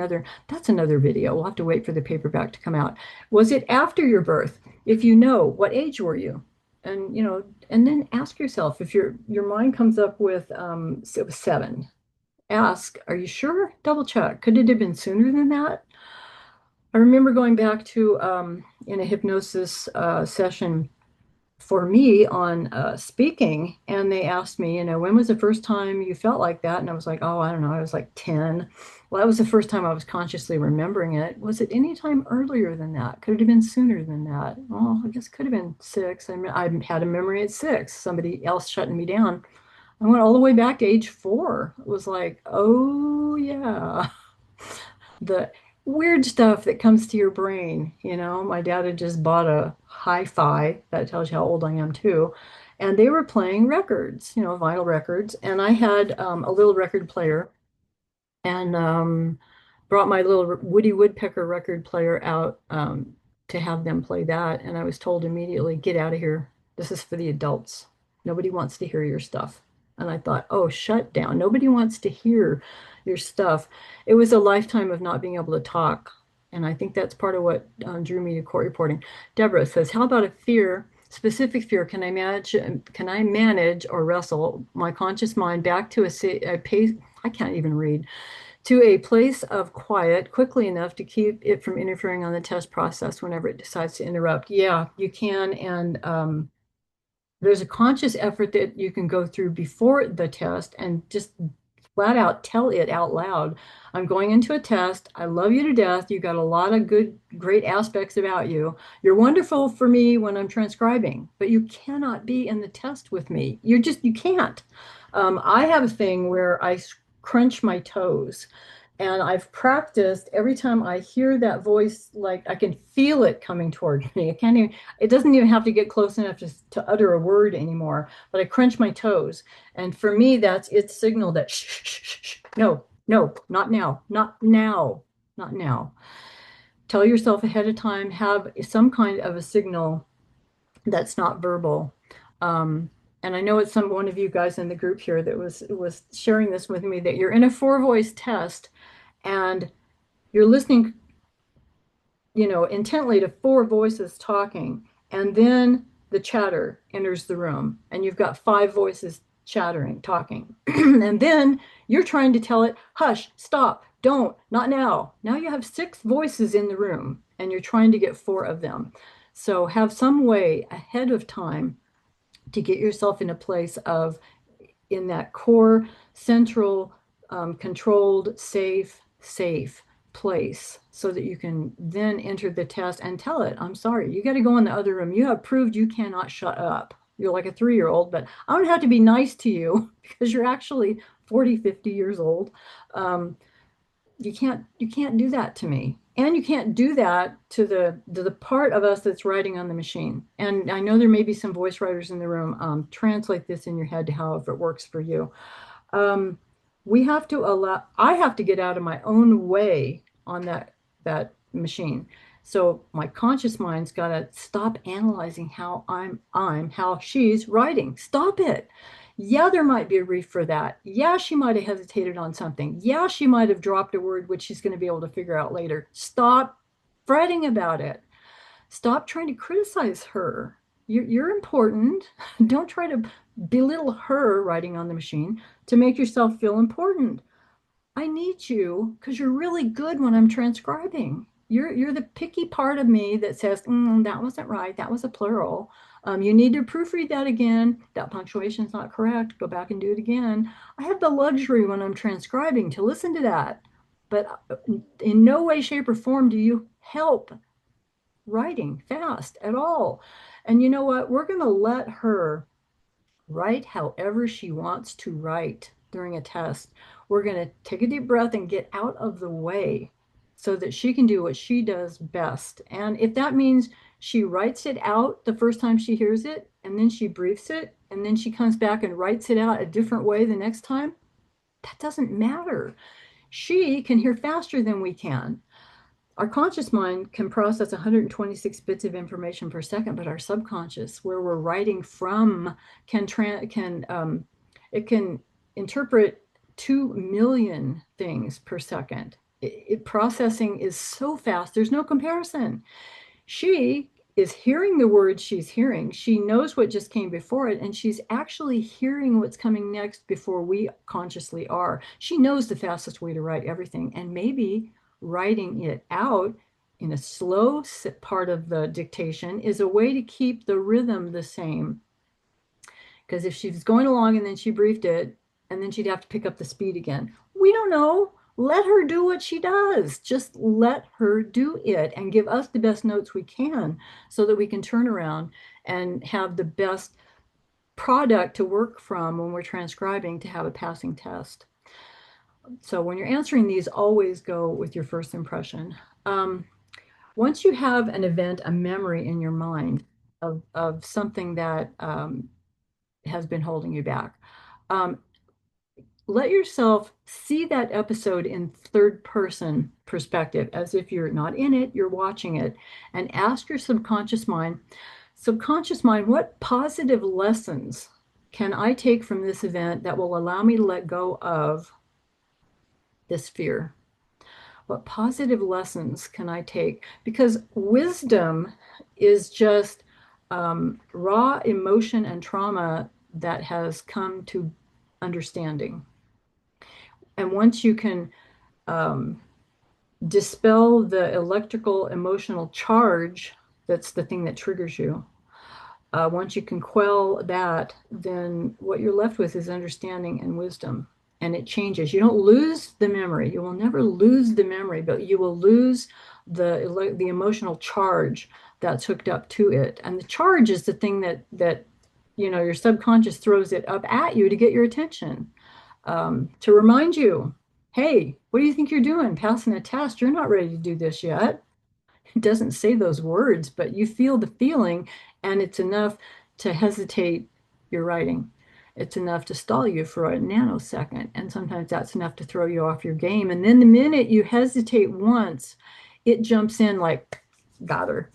that's another video. We'll have to wait for the paperback to come out. Was it after your birth? If you know, what age were you? And and then ask yourself if your mind comes up with it was 7. Ask, are you sure? Double check. Could it have been sooner than that? I remember going back to in a hypnosis session for me on speaking, and they asked me, when was the first time you felt like that? And I was like, oh, I don't know, I was like 10. Well, that was the first time I was consciously remembering it. Was it any time earlier than that? Could it have been sooner than that? Well, I guess it could have been 6. I had a memory at 6, somebody else shutting me down. I went all the way back to age 4. It was like, oh yeah, the weird stuff that comes to your brain. My dad had just bought a hi-fi. That tells you how old I am too. And they were playing records, vinyl records. And I had a little record player, and brought my little Woody Woodpecker record player out to have them play that. And I was told immediately, get out of here. This is for the adults. Nobody wants to hear your stuff. And I thought, oh, shut down. Nobody wants to hear your stuff. It was a lifetime of not being able to talk. And I think that's part of what drew me to court reporting. Deborah says, how about a fear, specific fear? Can I manage or wrestle my conscious mind back to a pace? I can't even read, to a place of quiet quickly enough to keep it from interfering on the test process whenever it decides to interrupt. Yeah, you can. And there's a conscious effort that you can go through before the test and just flat out tell it out loud. I'm going into a test. I love you to death. You got a lot of good, great aspects about you. You're wonderful for me when I'm transcribing, but you cannot be in the test with me. You can't. I have a thing where I crunch my toes. And I've practiced every time I hear that voice, like I can feel it coming toward me. It doesn't even have to get close enough to utter a word anymore, but I crunch my toes. And for me, that's its signal that shh, shh, shh, shh, no, no, not now, not now, not now. Tell yourself ahead of time, have some kind of a signal that's not verbal. And I know it's one of you guys in the group here that was sharing this with me, that you're in a 4 voice test and you're listening, intently to 4 voices talking, and then the chatter enters the room, and you've got 5 voices chattering, talking, and then you're trying to tell it, hush, stop, don't, not now. Now you have 6 voices in the room, and you're trying to get 4 of them. So have some way ahead of time to get yourself in a place of, in that core, central, controlled, safe place, so that you can then enter the test and tell it, I'm sorry, you got to go in the other room. You have proved you cannot shut up. You're like a 3-year-old, but I don't have to be nice to you because you're actually 40, 50 years old. You can't do that to me. And you can't do that to the part of us that's writing on the machine. And I know there may be some voice writers in the room. Translate this in your head to however it works for you. um, I have to get out of my own way on that machine. So my conscious mind's got to stop analyzing how she's writing. Stop it. Yeah, there might be a reef for that. Yeah, she might have hesitated on something. Yeah, she might have dropped a word which she's going to be able to figure out later. Stop fretting about it. Stop trying to criticize her. You're important. Don't try to belittle her writing on the machine to make yourself feel important. I need you because you're really good when I'm transcribing. You're the picky part of me that says, that wasn't right. That was a plural. You need to proofread that again. That punctuation's not correct. Go back and do it again. I have the luxury when I'm transcribing to listen to that. But in no way, shape, or form do you help writing fast at all. And you know what? We're going to let her write however she wants to write during a test. We're going to take a deep breath and get out of the way so that she can do what she does best. And if that means she writes it out the first time she hears it, and then she briefs it, and then she comes back and writes it out a different way the next time, that doesn't matter. She can hear faster than we can. Our conscious mind can process 126 bits of information per second, but our subconscious, where we're writing from, it can interpret 2 million things per second. Processing is so fast, there's no comparison. She is hearing the words she's hearing. She knows what just came before it, and she's actually hearing what's coming next before we consciously are. She knows the fastest way to write everything, and maybe writing it out in a slow part of the dictation is a way to keep the rhythm the same. Because if she's going along and then she briefed it, and then she'd have to pick up the speed again. We don't know. Let her do what she does. Just let her do it and give us the best notes we can so that we can turn around and have the best product to work from when we're transcribing to have a passing test. So when you're answering these, always go with your first impression. Once you have an event, a memory in your mind of something that has been holding you back, um, let yourself see that episode in third person perspective, as if you're not in it, you're watching it, and ask your subconscious mind, what positive lessons can I take from this event that will allow me to let go of this fear? What positive lessons can I take? Because wisdom is just raw emotion and trauma that has come to understanding. And once you can um, dispel the electrical emotional charge, that's the thing that triggers you. Once you can quell that, then what you're left with is understanding and wisdom. And it changes. You don't lose the memory. You will never lose the memory, but you will lose the emotional charge that's hooked up to it. And the charge is the thing that your subconscious throws it up at you to get your attention, to remind you, hey, what do you think you're doing? Passing a test? You're not ready to do this yet. It doesn't say those words, but you feel the feeling, and it's enough to hesitate your writing. It's enough to stall you for a nanosecond, and sometimes that's enough to throw you off your game. And then the minute you hesitate once, it jumps in like, got her.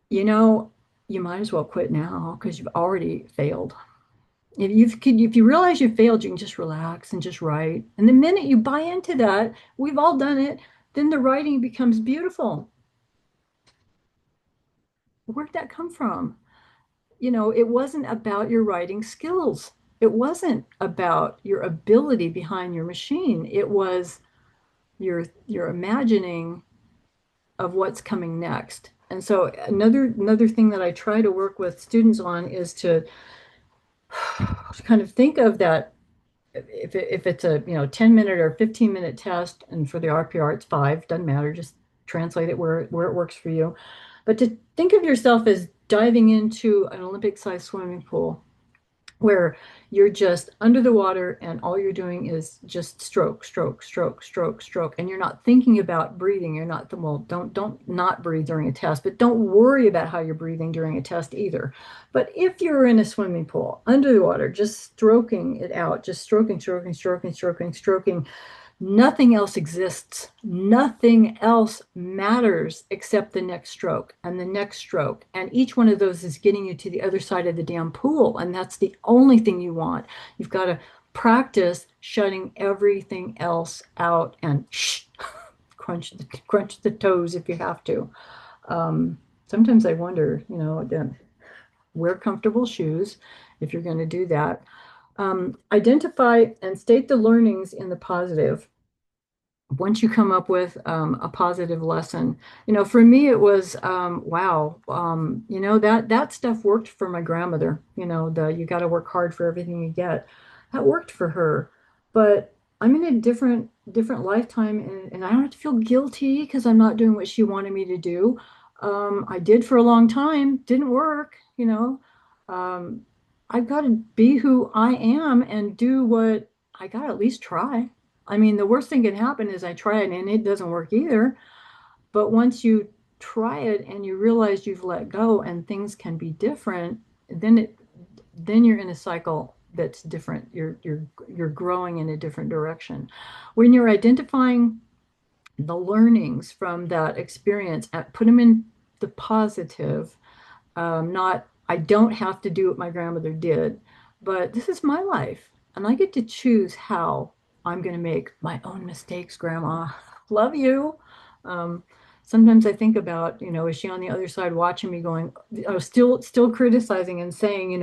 You know, you might as well quit now because you've already failed. If you realize you failed, you can just relax and just write. And the minute you buy into that, we've all done it, then the writing becomes beautiful. Where'd that come from? It wasn't about your writing skills. It wasn't about your ability behind your machine. It was your imagining of what's coming next. And so another thing that I try to work with students on is to kind of think of that. If it's a 10-minute or 15-minute test, and for the RPR it's 5, doesn't matter, just translate it where it works for you. But to think of yourself as diving into an Olympic-sized swimming pool where you're just under the water and all you're doing is just stroke, stroke, stroke, stroke, stroke, and you're not thinking about breathing. You're not, well, don't not breathe during a test, but don't worry about how you're breathing during a test either. But if you're in a swimming pool under the water, just stroking it out, just stroking, stroking, stroking, stroking, stroking, nothing else exists. Nothing else matters except the next stroke and the next stroke. And each one of those is getting you to the other side of the damn pool. And that's the only thing you want. You've got to practice shutting everything else out and crunch the toes if you have to. Sometimes I wonder, again, wear comfortable shoes if you're going to do that. Identify and state the learnings in the positive. Once you come up with a positive lesson, for me it was wow, that stuff worked for my grandmother. You got to work hard for everything you get. That worked for her, but I'm in a different lifetime, and I don't have to feel guilty because I'm not doing what she wanted me to do. I did for a long time, didn't work. Um, I've got to be who I am and do what I got to at least try. I mean, the worst thing can happen is I try it and it doesn't work either. But once you try it and you realize you've let go and things can be different, then you're in a cycle that's different. You're growing in a different direction. When you're identifying the learnings from that experience, put them in the positive, not I don't have to do what my grandmother did, but this is my life and I get to choose how I'm going to make my own mistakes, Grandma. Love you. Um, Sometimes I think about, is she on the other side watching me going, still criticizing and saying,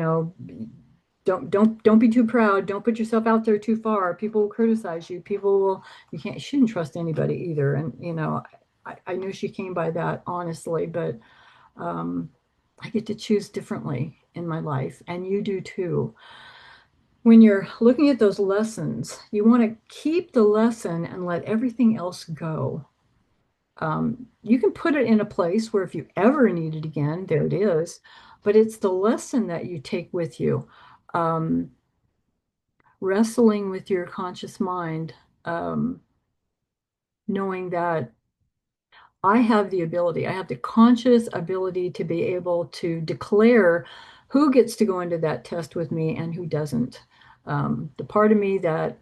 don't be too proud. Don't put yourself out there too far. People will criticize you. You shouldn't trust anybody either. And, I knew she came by that honestly, but um, I get to choose differently in my life, and you do too. When you're looking at those lessons, you want to keep the lesson and let everything else go. You can put it in a place where if you ever need it again, there it is. But it's the lesson that you take with you. Um, Wrestling with your conscious mind, um, knowing that I have the ability, I have the conscious ability to be able to declare who gets to go into that test with me and who doesn't. The part of me that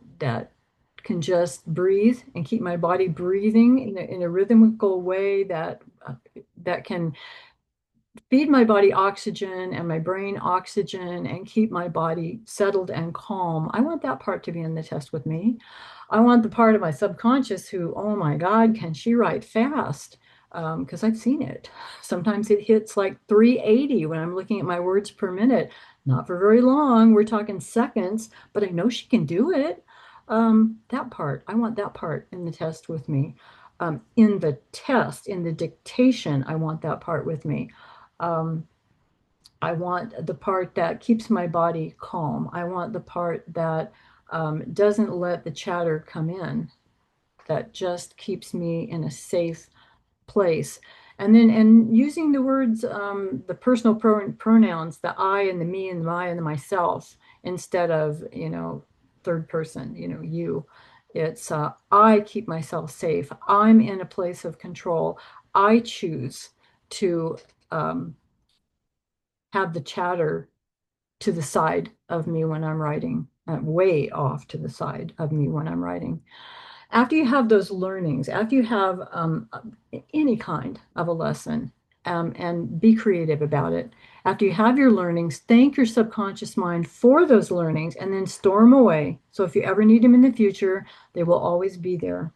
can just breathe and keep my body breathing in a rhythmical way that can feed my body oxygen and my brain oxygen and keep my body settled and calm. I want that part to be in the test with me. I want the part of my subconscious who, oh my God, can she write fast? Because I've seen it. Sometimes it hits like 380 when I'm looking at my words per minute. Not for very long. We're talking seconds, but I know she can do it. That part, I want that part in the test with me. In the test, in the dictation, I want that part with me. Um, I want the part that keeps my body calm. I want the part that doesn't let the chatter come in, that just keeps me in a safe place. And then, and using the words, the personal pronouns, the I and the me and the my and the myself, instead of, third person, you. It's I keep myself safe. I'm in a place of control. I choose to have the chatter to the side of me when I'm writing, way off to the side of me when I'm writing. After you have those learnings, after you have any kind of a lesson, and be creative about it. After you have your learnings, thank your subconscious mind for those learnings and then store them away. So if you ever need them in the future, they will always be there.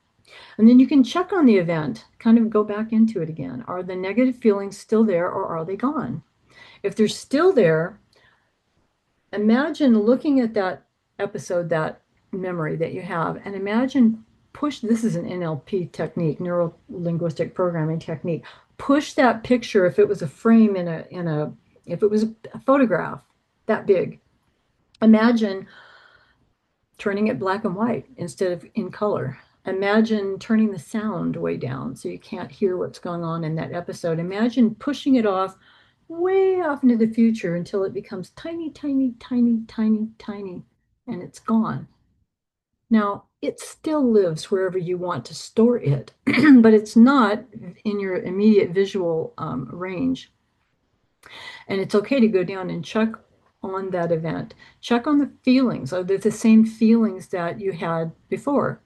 And then you can check on the event, kind of go back into it again. Are the negative feelings still there or are they gone? If they're still there, imagine looking at that episode, that memory that you have, and imagine this is an NLP technique, neuro linguistic programming technique. Push that picture, if it was a frame if it was a photograph that big, imagine turning it black and white instead of in color. Imagine turning the sound way down so you can't hear what's going on in that episode. Imagine pushing it off way off into the future until it becomes tiny, tiny, tiny, tiny, tiny, and it's gone. Now, it still lives wherever you want to store it, but it's not in your immediate visual range. And it's okay to go down and check on that event. Check on the feelings. Are they the same feelings that you had before?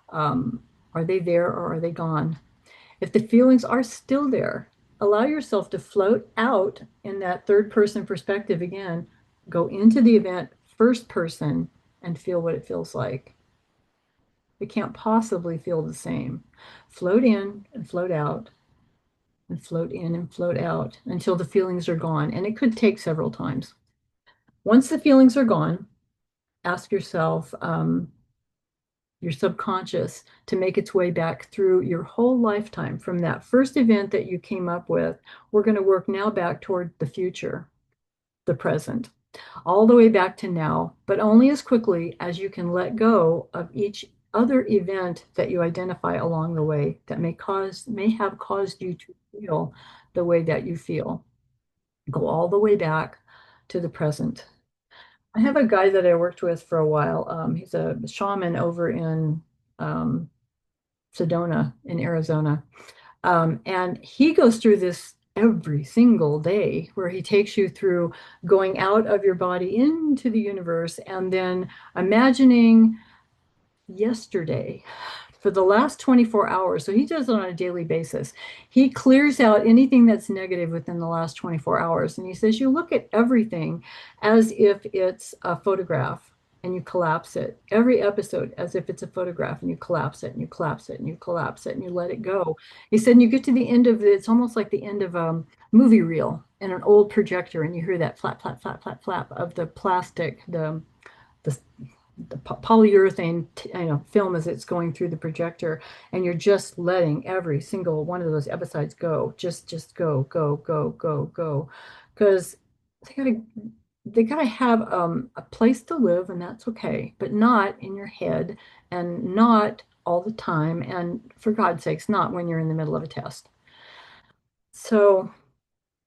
Are they there or are they gone? If the feelings are still there, allow yourself to float out in that third person perspective again. Go into the event first person and feel what it feels like. It can't possibly feel the same. Float in and float out and float in and float out until the feelings are gone. And it could take several times. Once the feelings are gone, ask yourself, your subconscious, to make its way back through your whole lifetime from that first event that you came up with. We're going to work now back toward the future, the present, all the way back to now, but only as quickly as you can let go of each other event that you identify along the way that may have caused you to feel the way that you feel. Go all the way back to the present. I have a guy that I worked with for a while. He's a shaman over in um, Sedona in Arizona. And he goes through this every single day where he takes you through going out of your body into the universe and then imagining yesterday for the last 24 hours. So he does it on a daily basis. He clears out anything that's negative within the last 24 hours. And he says, you look at everything as if it's a photograph and you collapse it. Every episode as if it's a photograph and you collapse it and you collapse it and you collapse it and you let it go. He said, and you get to the end of it, it's almost like the end of a movie reel in an old projector and you hear that flap, flap, flap, flap, flap of the plastic, the the polyurethane film as it's going through the projector, and you're just letting every single one of those episodes go, just go, go, go, go, go, because they gotta they gotta have a place to live, and that's okay, but not in your head and not all the time, and for God's sakes, not when you're in the middle of a test. So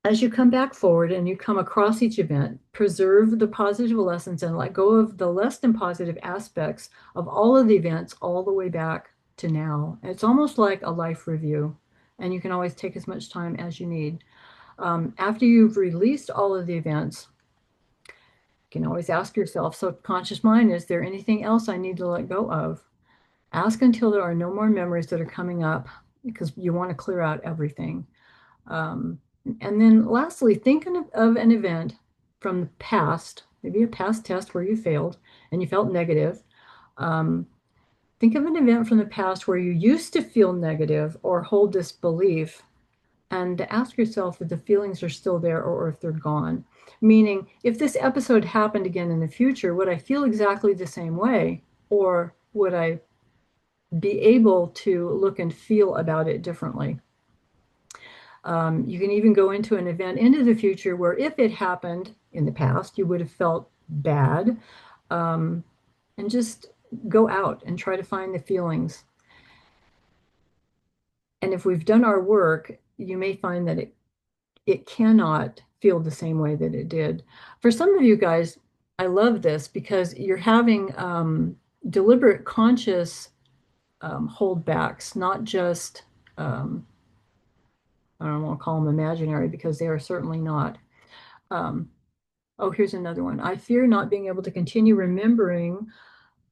as you come back forward and you come across each event, preserve the positive lessons and let go of the less than positive aspects of all of the events all the way back to now. It's almost like a life review, and you can always take as much time as you need. After you've released all of the events, you can always ask yourself, subconscious mind, is there anything else I need to let go of? Ask until there are no more memories that are coming up, because you want to clear out everything. Um, and then lastly, think of an event from the past, maybe a past test where you failed and you felt negative. Um, think of an event from the past where you used to feel negative or hold this belief, and to ask yourself if the feelings are still there or if they're gone. Meaning, if this episode happened again in the future, would I feel exactly the same way? Or would I be able to look and feel about it differently? You can even go into an event into the future where if it happened in the past, you would have felt bad, um, and just go out and try to find the feelings. And if we've done our work, you may find that it cannot feel the same way that it did. For some of you guys, I love this because you're having deliberate, conscious holdbacks, not just I don't want to call them imaginary because they are certainly not. Um, Oh, here's another one. I fear not being able to continue remembering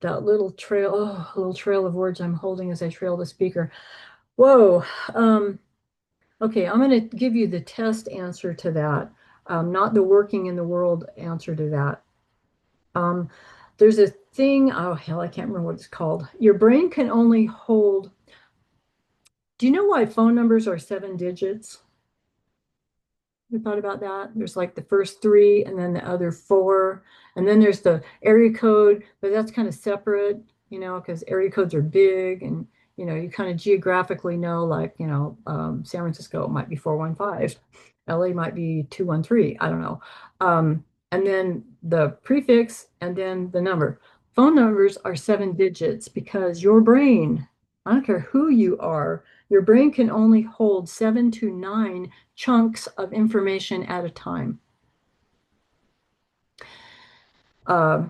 that little trail of words I'm holding as I trail the speaker. Whoa. Okay, I'm going to give you the test answer to that, not the working in the world answer to that. Um, there's a thing, oh hell, I can't remember what it's called. Your brain can only hold. Do you know why phone numbers are 7 digits? You thought about that? There's like the first three and then the other four. And then there's the area code, but that's kind of separate, because area codes are big and, you kind of geographically know, like, San Francisco might be 415, LA might be 213. I don't know. And then the prefix and then the number. Phone numbers are 7 digits because your brain, I don't care who you are, your brain can only hold 7 to 9 chunks of information at a time. Uh,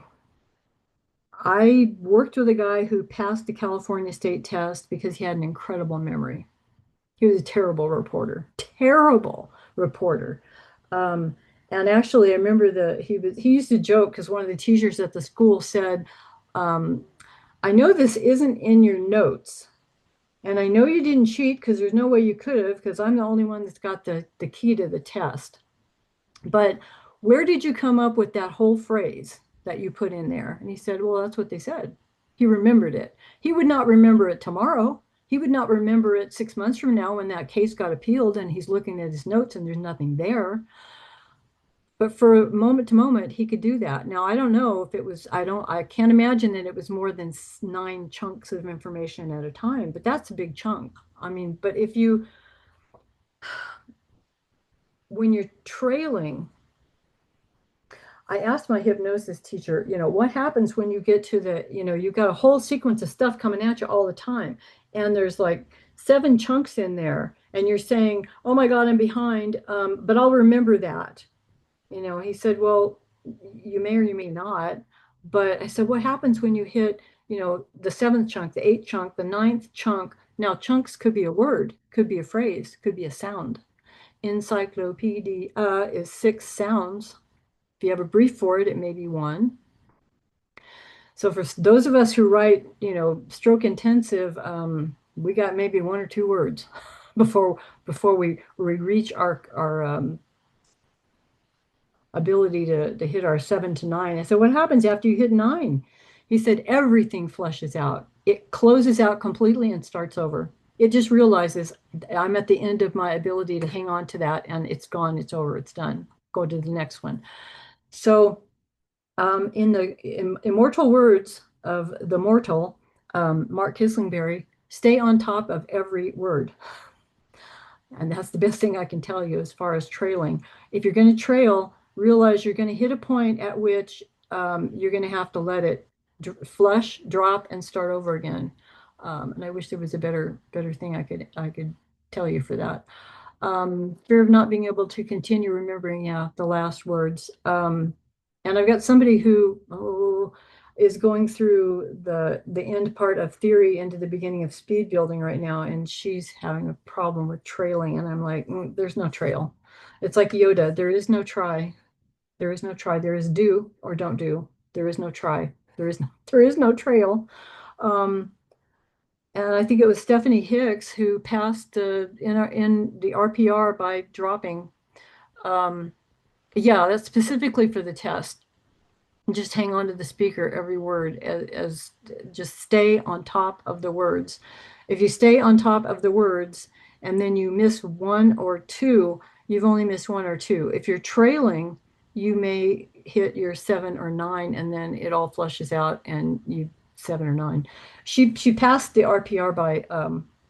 I worked with a guy who passed the California state test because he had an incredible memory. He was a terrible reporter. Um, and actually, I remember he used to joke because one of the teachers at the school said, um, "I know this isn't in your notes, and I know you didn't cheat because there's no way you could have because I'm the only one that's got the key to the test. But where did you come up with that whole phrase that you put in there?" And he said, "Well, that's what they said." He remembered it. He would not remember it tomorrow. He would not remember it 6 months from now when that case got appealed and he's looking at his notes and there's nothing there. But for moment to moment, he could do that. Now, I don't know if it was, I can't imagine that it was more than 9 chunks of information at a time, but that's a big chunk. I mean, but when you're trailing, I asked my hypnosis teacher, what happens when you get to you've got a whole sequence of stuff coming at you all the time, and there's like 7 chunks in there, and you're saying, "Oh my God, I'm behind," but I'll remember that. He said, "Well, you may or you may not." But I said, "What happens when you hit, the seventh chunk, the eighth chunk, the ninth chunk?" Now, chunks could be a word, could be a phrase, could be a sound. Encyclopedia is 6 sounds. If you have a brief for it, it may be one. So for those of us who write, stroke intensive, we got maybe 1 or 2 words before we reach our ability to hit our 7 to 9. I said, "What happens after you hit 9?" He said, "Everything flushes out. It closes out completely and starts over. It just realizes I'm at the end of my ability to hang on to that, and it's gone, it's over, it's done. Go to the next one." So In the immortal words of the mortal, Mark Kislingberry, stay on top of every word. And that's the best thing I can tell you as far as trailing. If you're going to trail, realize you're going to hit a point at which you're going to have to let it flush, drop, and start over again. And I wish there was a better thing I could tell you for that. Fear of not being able to continue remembering, yeah, the last words. And I've got somebody who is going through the end part of theory into the beginning of speed building right now, and she's having a problem with trailing. And I'm like, there's no trail. It's like Yoda. There is no try. There is no try. There is do or don't do. There is no try. There is no trail. Um, and I think it was Stephanie Hicks who passed in the RPR by dropping. Um, yeah, that's specifically for the test. Just hang on to the speaker every word as just stay on top of the words. If you stay on top of the words and then you miss one or two, you've only missed one or two. If you're trailing, you may hit your seven or nine and then it all flushes out and you seven or nine. She passed the RPR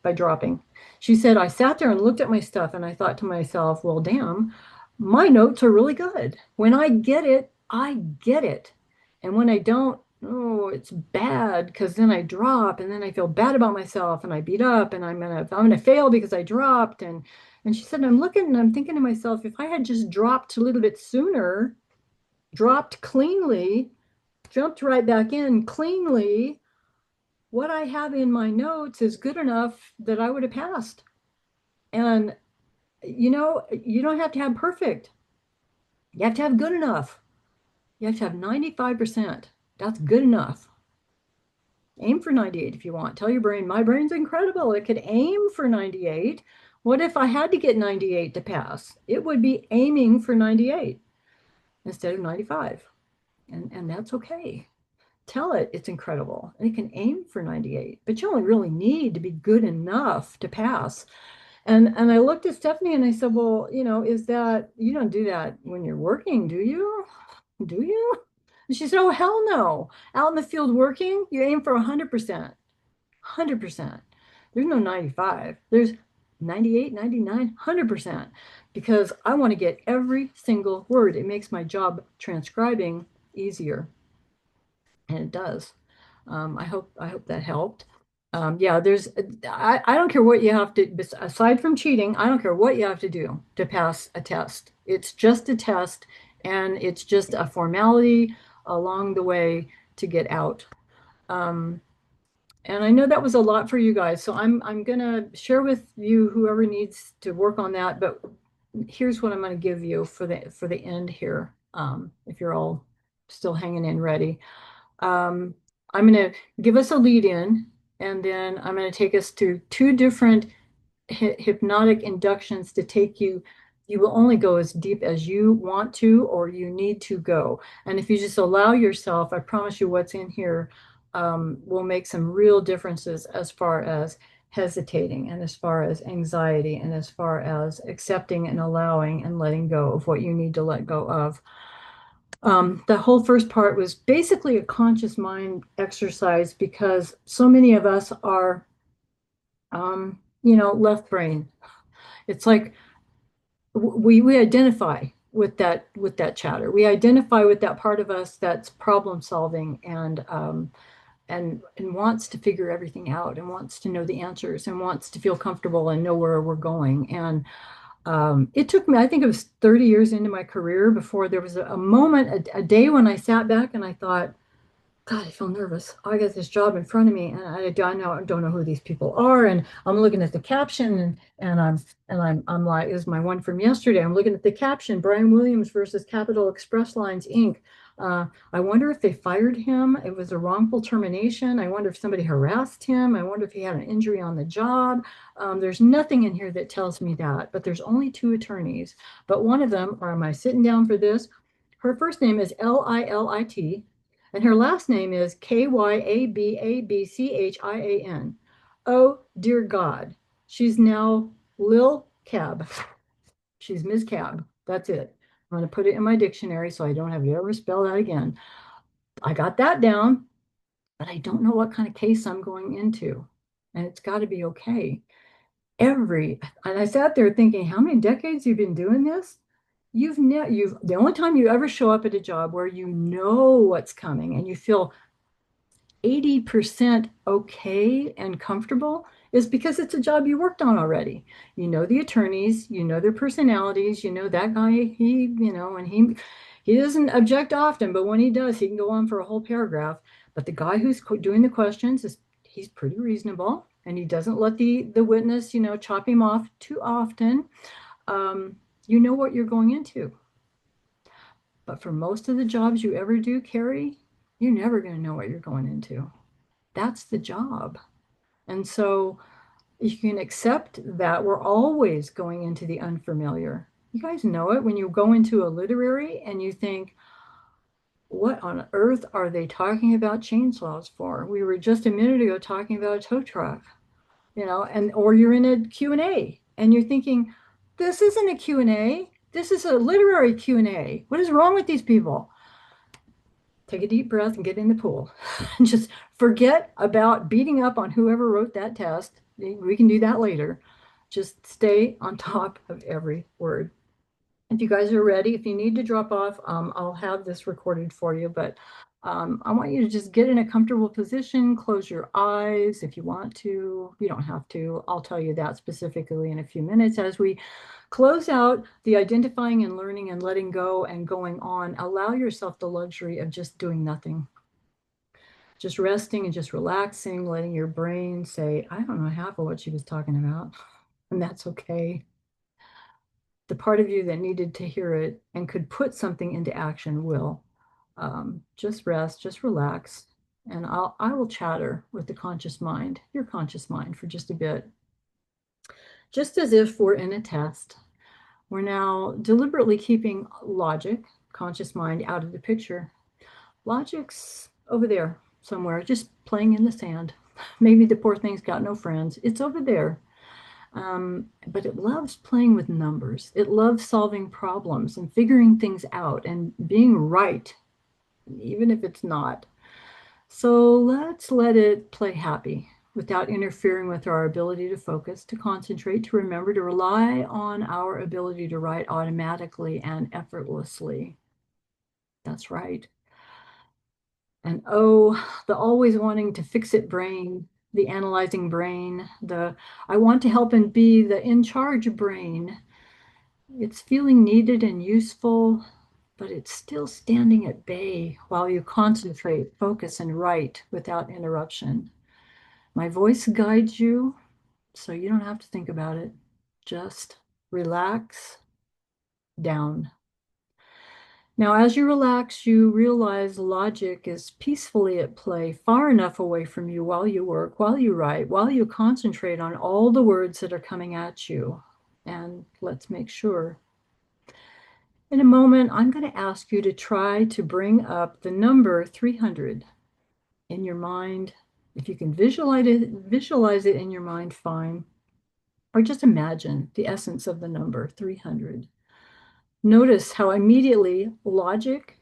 by dropping. She said, I sat there and looked at my stuff and I thought to myself, well, damn, my notes are really good. When I get it, I get it. And when I don't, oh, it's bad because then I drop and then I feel bad about myself and I beat up and I'm gonna fail because I dropped. And she said, I'm looking and I'm thinking to myself, if I had just dropped a little bit sooner, dropped cleanly, jumped right back in cleanly, what I have in my notes is good enough that I would have passed. And you don't have to have perfect. You have to have good enough. You have to have 95%. That's good enough. Aim for 98 if you want. Tell your brain, my brain's incredible. It could aim for 98. What if I had to get 98 to pass? It would be aiming for 98 instead of 95. And that's okay. Tell it it's incredible. And it can aim for 98, but you only really need to be good enough to pass. And I looked at Stephanie and I said, well, is that you don't do that when you're working, do you? Do you? And she said, oh, hell no. Out in the field working, you aim for 100%. 100%. There's no 95. There's 98, 99, 100%. Because I want to get every single word. It makes my job transcribing easier. And it does. I hope that helped. Yeah, I don't care what you have to, aside from cheating, I don't care what you have to do to pass a test. It's just a test and it's just a formality along the way to get out. Um, and I know that was a lot for you guys, so I'm gonna share with you whoever needs to work on that, but here's what I'm gonna give you for the end here, if you're all still hanging in ready. Um, I'm going to give us a lead in, and then I'm going to take us to two different hypnotic inductions to take you. You will only go as deep as you want to or you need to go. And if you just allow yourself, I promise you what's in here will make some real differences as far as hesitating and as far as anxiety and as far as accepting and allowing and letting go of what you need to let go of. The whole first part was basically a conscious mind exercise because so many of us are, left brain. It's like we identify with that chatter. We identify with that part of us that's problem solving and wants to figure everything out and wants to know the answers and wants to feel comfortable and know where we're going. And it took me, I think it was 30 years into my career before there was a moment, a day when I sat back and I thought, God, I feel nervous. I got this job in front of me, and I don't know who these people are. And I'm looking at the caption, and I'm like, this is my one from yesterday. I'm looking at the caption, Brian Williams versus Capital Express Lines Inc. I wonder if they fired him. It was a wrongful termination. I wonder if somebody harassed him. I wonder if he had an injury on the job. There's nothing in here that tells me that, but there's only two attorneys. But one of them, or am I sitting down for this? Her first name is Lilit. And her last name is Kyababchian. Oh, dear God. She's now Lil Cab. She's Ms. Cab. That's it. I'm going to put it in my dictionary so I don't have to ever spell that again. I got that down, but I don't know what kind of case I'm going into. And it's got to be okay. And I sat there thinking, how many decades you've been doing this? The only time you ever show up at a job where you know what's coming and you feel 80% okay and comfortable is because it's a job you worked on already. You know the attorneys, you know their personalities, you know that guy, and he doesn't object often, but when he does, he can go on for a whole paragraph. But the guy who's doing the questions he's pretty reasonable and he doesn't let the witness, chop him off too often. You know what you're going into. But for most of the jobs you ever do, Carrie, you're never going to know what you're going into. That's the job. And so you can accept that we're always going into the unfamiliar. You guys know it when you go into a literary and you think, what on earth are they talking about chainsaws for? We were just a minute ago talking about a tow truck, or you're in a Q&A and you're thinking, this isn't a Q&A. This is a literary Q&A. What is wrong with these people? Take a deep breath and get in the pool. And just forget about beating up on whoever wrote that test. We can do that later. Just stay on top of every word. If you guys are ready, if you need to drop off, I'll have this recorded for you, but I want you to just get in a comfortable position, close your eyes if you want to. You don't have to. I'll tell you that specifically in a few minutes as we close out the identifying and learning and letting go and going on. Allow yourself the luxury of just doing nothing. Just resting and just relaxing, letting your brain say, I don't know half of what she was talking about, and that's okay. The part of you that needed to hear it and could put something into action will. Just rest, just relax, and I will chatter with the conscious mind, your conscious mind, for just a bit. Just as if we're in a test, we're now deliberately keeping logic, conscious mind, out of the picture. Logic's over there somewhere, just playing in the sand. Maybe the poor thing's got no friends. It's over there. But it loves playing with numbers. It loves solving problems and figuring things out and being right, even if it's not. So let's let it play happy without interfering with our ability to focus, to concentrate, to remember, to rely on our ability to write automatically and effortlessly. That's right. And oh, the always wanting to fix it brain, the analyzing brain, the I want to help and be the in charge brain. It's feeling needed and useful, but it's still standing at bay while you concentrate, focus, and write without interruption. My voice guides you, so you don't have to think about it. Just relax down. Now, as you relax, you realize logic is peacefully at play, far enough away from you while you work, while you write, while you concentrate on all the words that are coming at you. And let's make sure. In a moment, I'm going to ask you to try to bring up the number 300 in your mind. If you can visualize it in your mind, fine. Or just imagine the essence of the number 300. Notice how immediately logic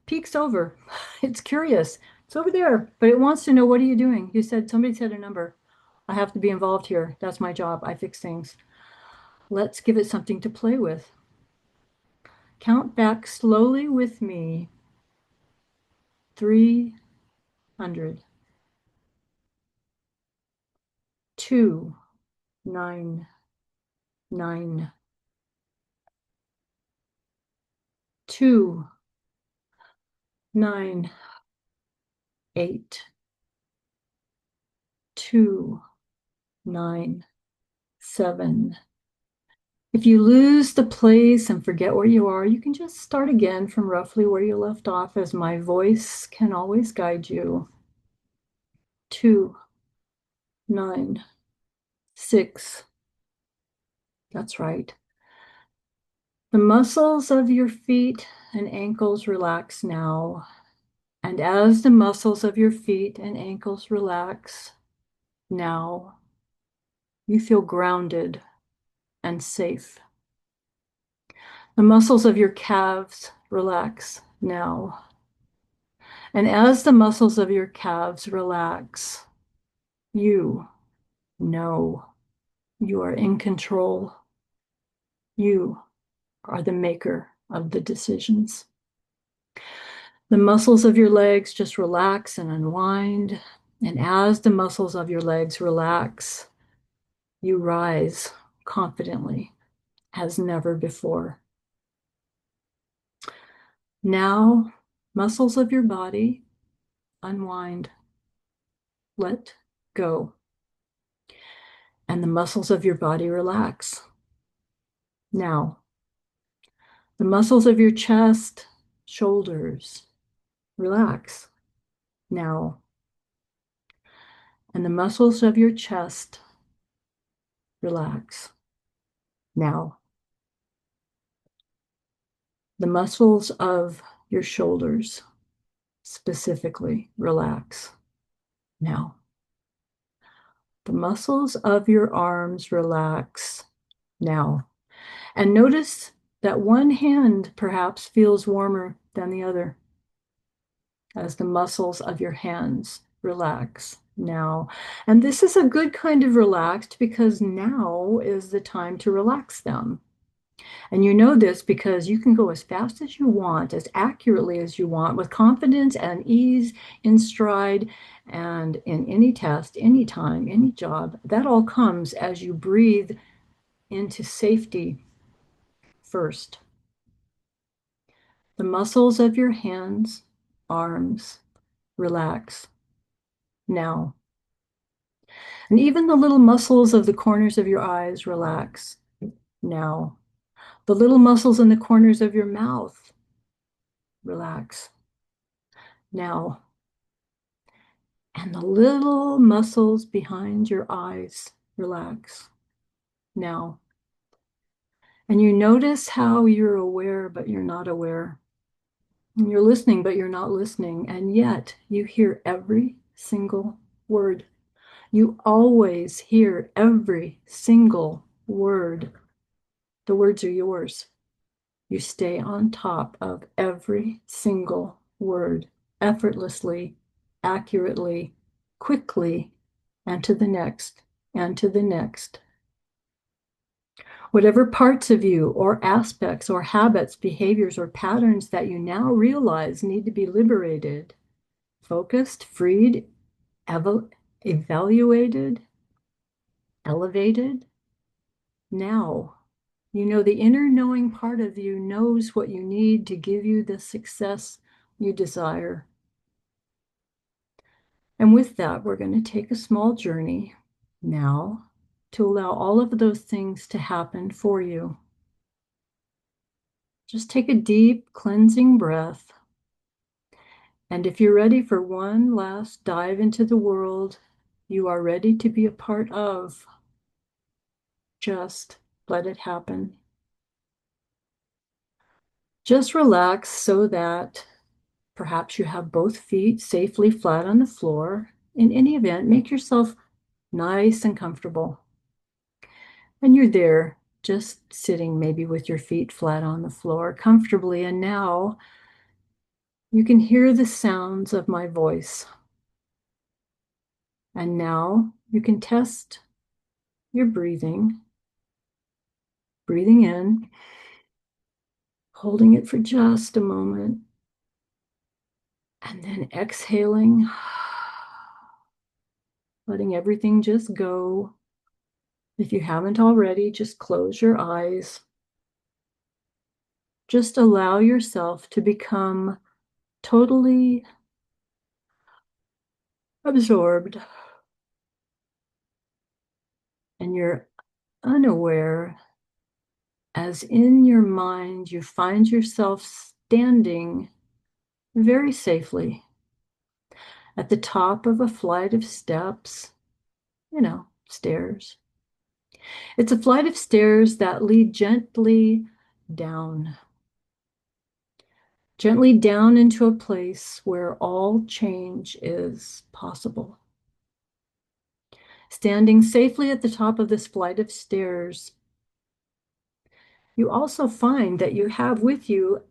peeks over. It's curious. It's over there, but it wants to know, what are you doing? Somebody said a number. I have to be involved here. That's my job. I fix things. Let's give it something to play with. Count back slowly with me. 300. 299. 298. 297. If you lose the place and forget where you are, you can just start again from roughly where you left off, as my voice can always guide you. 296. That's right. The muscles of your feet and ankles relax now. And as the muscles of your feet and ankles relax now, you feel grounded and safe. The muscles of your calves relax now. And as the muscles of your calves relax, you know you are in control. You are the maker of the decisions. The muscles of your legs just relax and unwind. And as the muscles of your legs relax, you rise confidently as never before. Now, muscles of your body unwind, let go, and the muscles of your body relax. Now, the muscles of your chest, shoulders, relax. Now, and the muscles of your chest, relax. Now, the muscles of your shoulders, specifically, relax. Now, the muscles of your arms relax. Now, and notice that one hand perhaps feels warmer than the other as the muscles of your hands relax now. And this is a good kind of relaxed because now is the time to relax them. And you know this because you can go as fast as you want, as accurately as you want, with confidence and ease in stride and in any test, any time, any job. That all comes as you breathe into safety first. The muscles of your hands, arms, relax now. And even the little muscles of the corners of your eyes relax now. The little muscles in the corners of your mouth relax now. And the little muscles behind your eyes relax now. And you notice how you're aware, but you're not aware. And you're listening, but you're not listening. And yet you hear every single word. You always hear every single word. The words are yours. You stay on top of every single word, effortlessly, accurately, quickly, and to the next, and to the next. Whatever parts of you, or aspects, or habits, behaviors, or patterns that you now realize need to be liberated, focused, freed, evaluated, elevated, now. You know, the inner knowing part of you knows what you need to give you the success you desire. And with that, we're going to take a small journey now to allow all of those things to happen for you. Just take a deep cleansing breath. And if you're ready for one last dive into the world you are ready to be a part of, just let it happen. Just relax so that perhaps you have both feet safely flat on the floor. In any event, make yourself nice and comfortable. And you're there, just sitting maybe with your feet flat on the floor comfortably. And now you can hear the sounds of my voice. And now you can test your breathing. Breathing in, holding it for just a moment, and then exhaling, letting everything just go. If you haven't already, just close your eyes. Just allow yourself to become totally absorbed. And you're unaware as in your mind you find yourself standing very safely at the top of a flight of steps, stairs. It's a flight of stairs that lead gently down into a place where all change is possible. Standing safely at the top of this flight of stairs, you also find that you have with you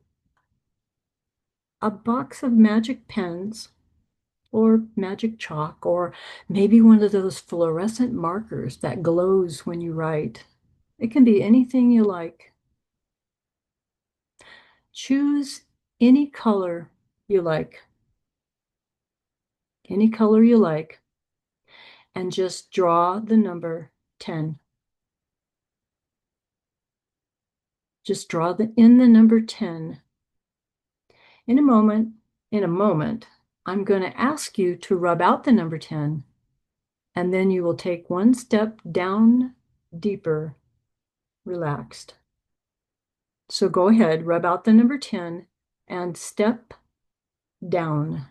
a box of magic pens or magic chalk, or maybe one of those fluorescent markers that glows when you write. It can be anything you like. Choose any color you like. Any color you like, and just draw the number 10. Just draw in the number 10. In a moment, I'm going to ask you to rub out the number 10, and then you will take one step down, deeper, relaxed. So go ahead, rub out the number 10 and step down,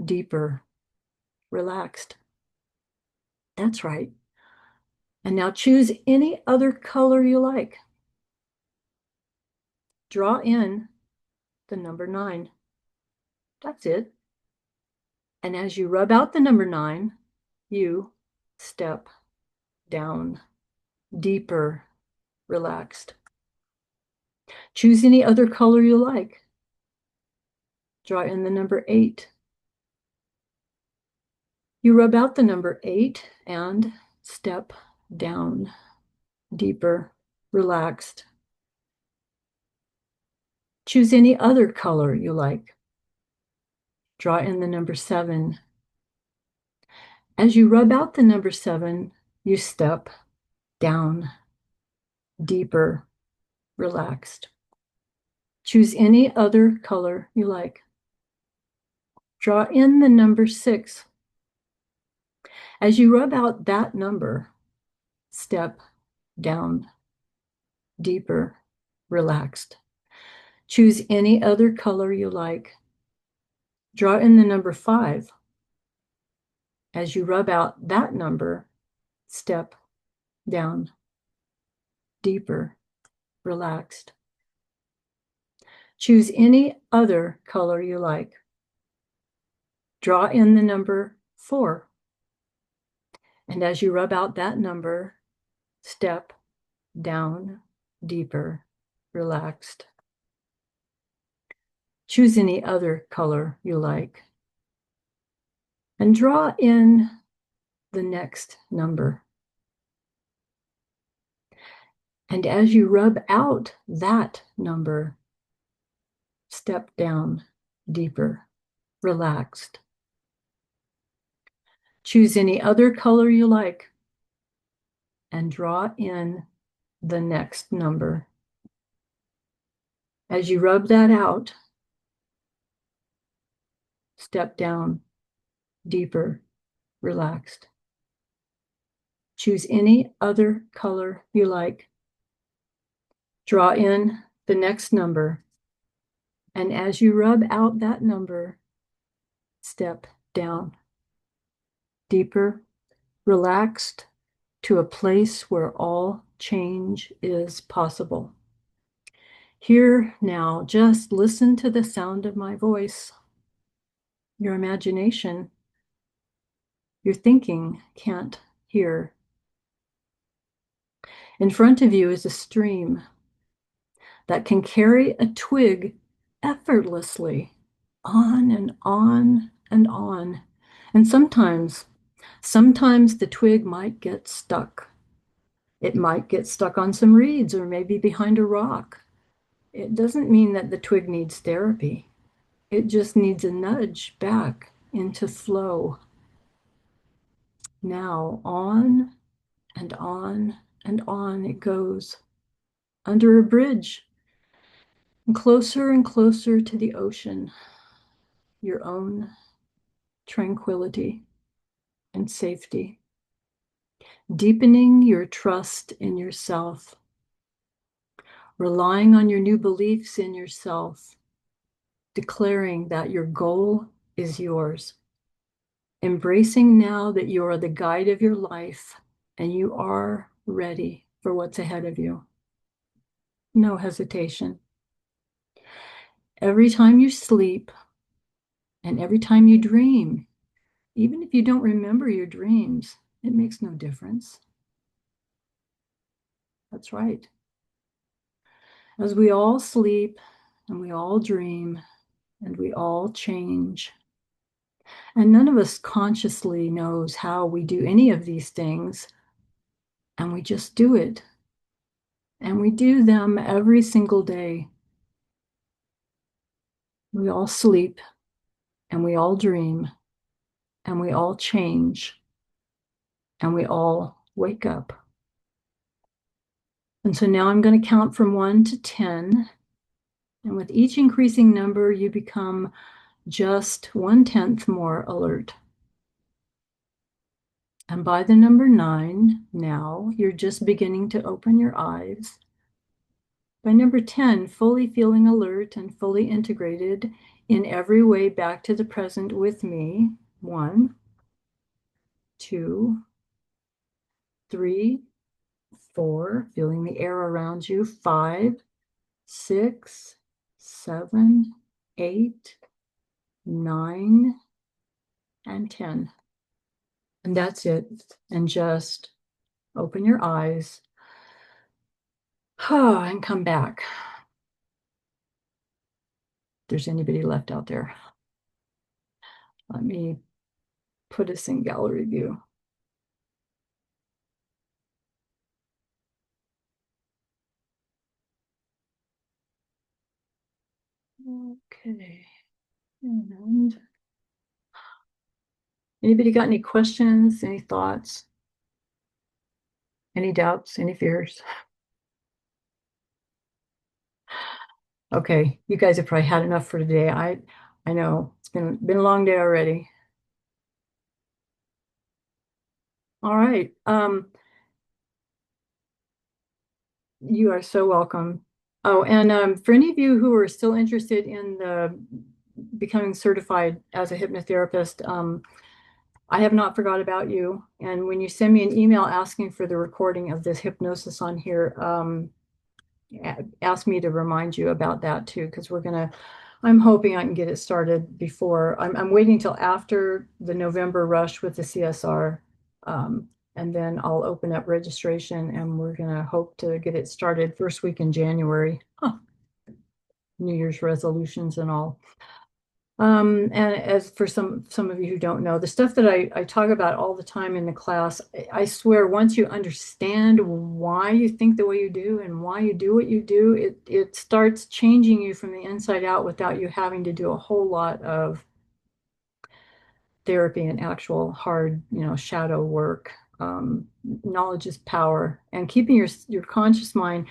deeper, relaxed. That's right. And now choose any other color you like. Draw in the number 9. That's it. And as you rub out the number 9, you step down, deeper, relaxed. Choose any other color you like. Draw in the number 8. You rub out the number 8 and step down, deeper, relaxed. Choose any other color you like. Draw in the number 7. As you rub out the number 7, you step down, deeper, relaxed. Choose any other color you like. Draw in the number 6. As you rub out that number, step down, deeper, relaxed. Choose any other color you like. Draw in the number 5. As you rub out that number, step down, deeper, relaxed. Choose any other color you like. Draw in the number 4. And as you rub out that number, step down, deeper, relaxed. Choose any other color you like. And draw in the next number. And as you rub out that number, step down, deeper, relaxed. Choose any other color you like and draw in the next number. As you rub that out, step down, deeper, relaxed. Choose any other color you like. Draw in the next number. And as you rub out that number, step down, deeper, relaxed, to a place where all change is possible. Here now, just listen to the sound of my voice. Your imagination, your thinking can't hear. In front of you is a stream that can carry a twig effortlessly on and on and on. And sometimes the twig might get stuck. It might get stuck on some reeds or maybe behind a rock. It doesn't mean that the twig needs therapy. It just needs a nudge back into flow. Now on and on and on it goes, under a bridge, and closer to the ocean, your own tranquility and safety, deepening your trust in yourself, relying on your new beliefs in yourself, declaring that your goal is yours, embracing now that you are the guide of your life and you are ready for what's ahead of you. No hesitation. Every time you sleep and every time you dream, even if you don't remember your dreams, it makes no difference. That's right. As we all sleep and we all dream and we all change. And none of us consciously knows how we do any of these things, and we just do it. And we do them every single day. We all sleep, and we all dream, and we all change, and we all wake up. And so now I'm going to count from 1 to 10. And with each increasing number, you become just 1/10 more alert. And by the number 9, now you're just beginning to open your eyes. By number 10, fully feeling alert and fully integrated in every way back to the present with me. 1, 2, 3, 4, feeling the air around you. 5, 6, 7, 8, 9, and 10. And that's it. And just open your eyes. And come back. If there's anybody left out there. Let me put us in gallery view. Okay. And anybody got any questions, any thoughts, any doubts, any fears? Okay, you guys have probably had enough for today. I know it's been a long day already. All right. You are so welcome. Oh, and for any of you who are still interested in the becoming certified as a hypnotherapist, I have not forgot about you. And when you send me an email asking for the recording of this hypnosis on here, ask me to remind you about that too, because I'm hoping I can get it started before. I'm waiting till after the November rush with the CSR. And then I'll open up registration and we're going to hope to get it started first week in January. Huh. New Year's resolutions and all. And as for some of you who don't know, the stuff that I talk about all the time in the class, I swear once you understand why you think the way you do and why you do what you do, it starts changing you from the inside out without you having to do a whole lot of therapy and actual hard, shadow work. Knowledge is power, and keeping your conscious mind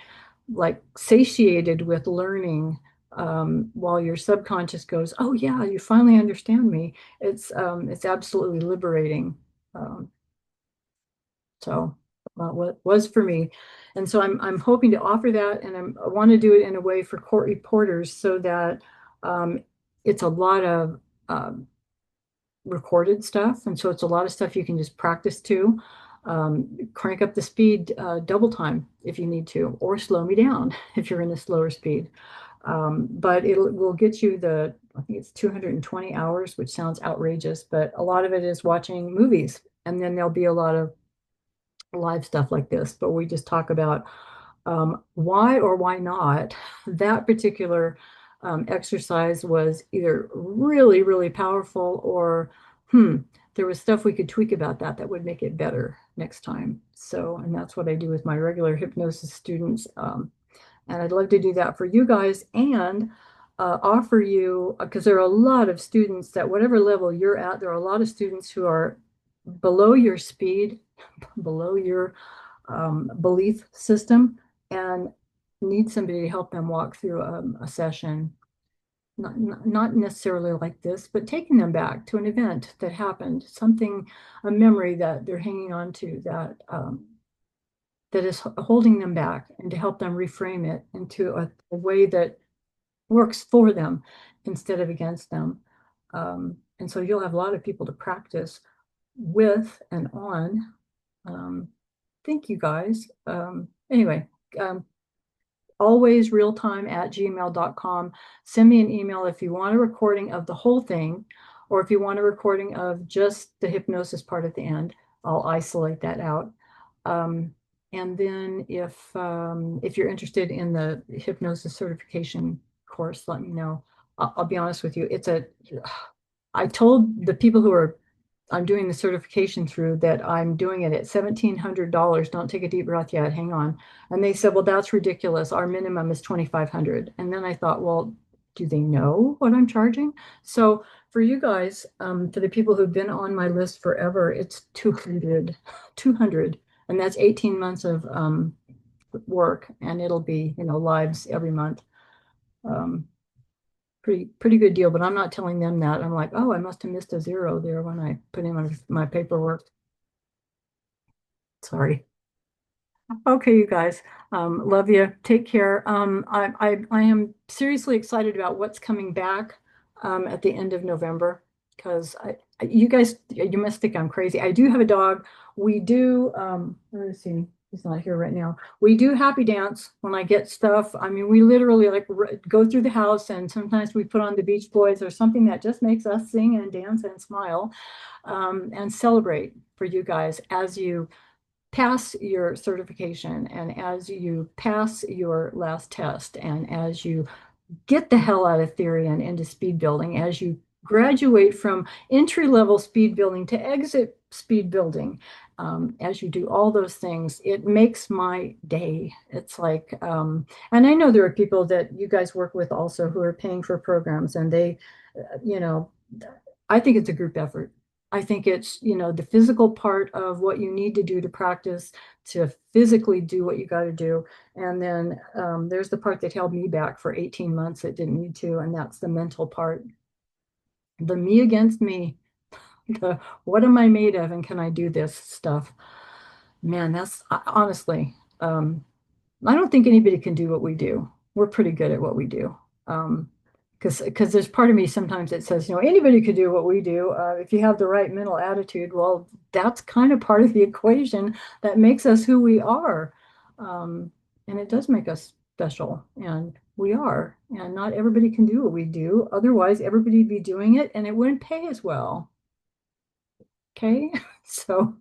like satiated with learning while your subconscious goes, oh yeah, you finally understand me. It's absolutely liberating. Um, so what was for me. And so I'm hoping to offer that, and I want to do it in a way for court reporters so that it's a lot of recorded stuff. And so it's a lot of stuff you can just practice to. Crank up the speed double time if you need to, or slow me down if you're in a slower speed. But it will get you I think it's 220 hours, which sounds outrageous, but a lot of it is watching movies. And then there'll be a lot of live stuff like this, but we just talk about why or why not that particular exercise was either really, really powerful or, there was stuff we could tweak about that would make it better next time. So, and that's what I do with my regular hypnosis students. And I'd love to do that for you guys and offer you, because there are a lot of students that whatever level you're at, there are a lot of students who are below your speed, below your belief system, and need somebody to help them walk through a session. Not necessarily like this, but taking them back to an event that happened, something, a memory that they're hanging on to that is holding them back, and to help them reframe it into a way that works for them instead of against them. And so you'll have a lot of people to practice with and on. Thank you guys. Anyway, alwaysrealtime@gmail.com. Send me an email if you want a recording of the whole thing, or if you want a recording of just the hypnosis part at the end. I'll isolate that out. And then if you're interested in the hypnosis certification course, let me know. I'll be honest with you, I told the people who are I'm doing the certification through that I'm doing it at $1,700. Don't take a deep breath yet. Hang on. And they said, well, that's ridiculous. Our minimum is 2,500. And then I thought, well, do they know what I'm charging? So for you guys, for the people who've been on my list forever, it's 200, 200. And that's 18 months of work. And it'll be, lives every month. Um, pretty good deal, but I'm not telling them that. I'm like, oh, I must have missed a zero there when I put in my paperwork. Sorry. Okay, you guys. Love you. Take care. I am seriously excited about what's coming back at the end of November because you guys, you must think I'm crazy. I do have a dog. We do, where is he? He's not here right now. We do happy dance when I get stuff. I mean, we literally like go through the house and sometimes we put on the Beach Boys or something that just makes us sing and dance and smile and celebrate for you guys as you pass your certification and as you pass your last test and as you get the hell out of theory and into speed building, as you graduate from entry level speed building to exit speed building, as you do all those things, it makes my day. It's like, and I know there are people that you guys work with also who are paying for programs and they, you know, I think it's a group effort. I think it's, the physical part of what you need to do to practice, to physically do what you got to do. And then there's the part that held me back for 18 months that didn't need to, and that's the mental part. The me against me, the what am I made of and can I do this stuff? Man, that's honestly, I don't think anybody can do what we do. We're pretty good at what we do. Because there's part of me sometimes that says, anybody could do what we do if you have the right mental attitude. Well, that's kind of part of the equation that makes us who we are. And it does make us special, and we are. And not everybody can do what we do. Otherwise, everybody'd be doing it and it wouldn't pay as well. Okay. So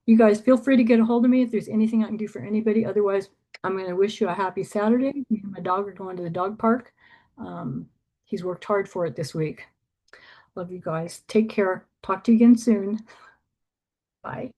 you guys feel free to get a hold of me if there's anything I can do for anybody. Otherwise, I'm going to wish you a happy Saturday. Me and my dog are going to the dog park. Um, he's worked hard for it this week. Love you guys. Take care. Talk to you again soon. Bye.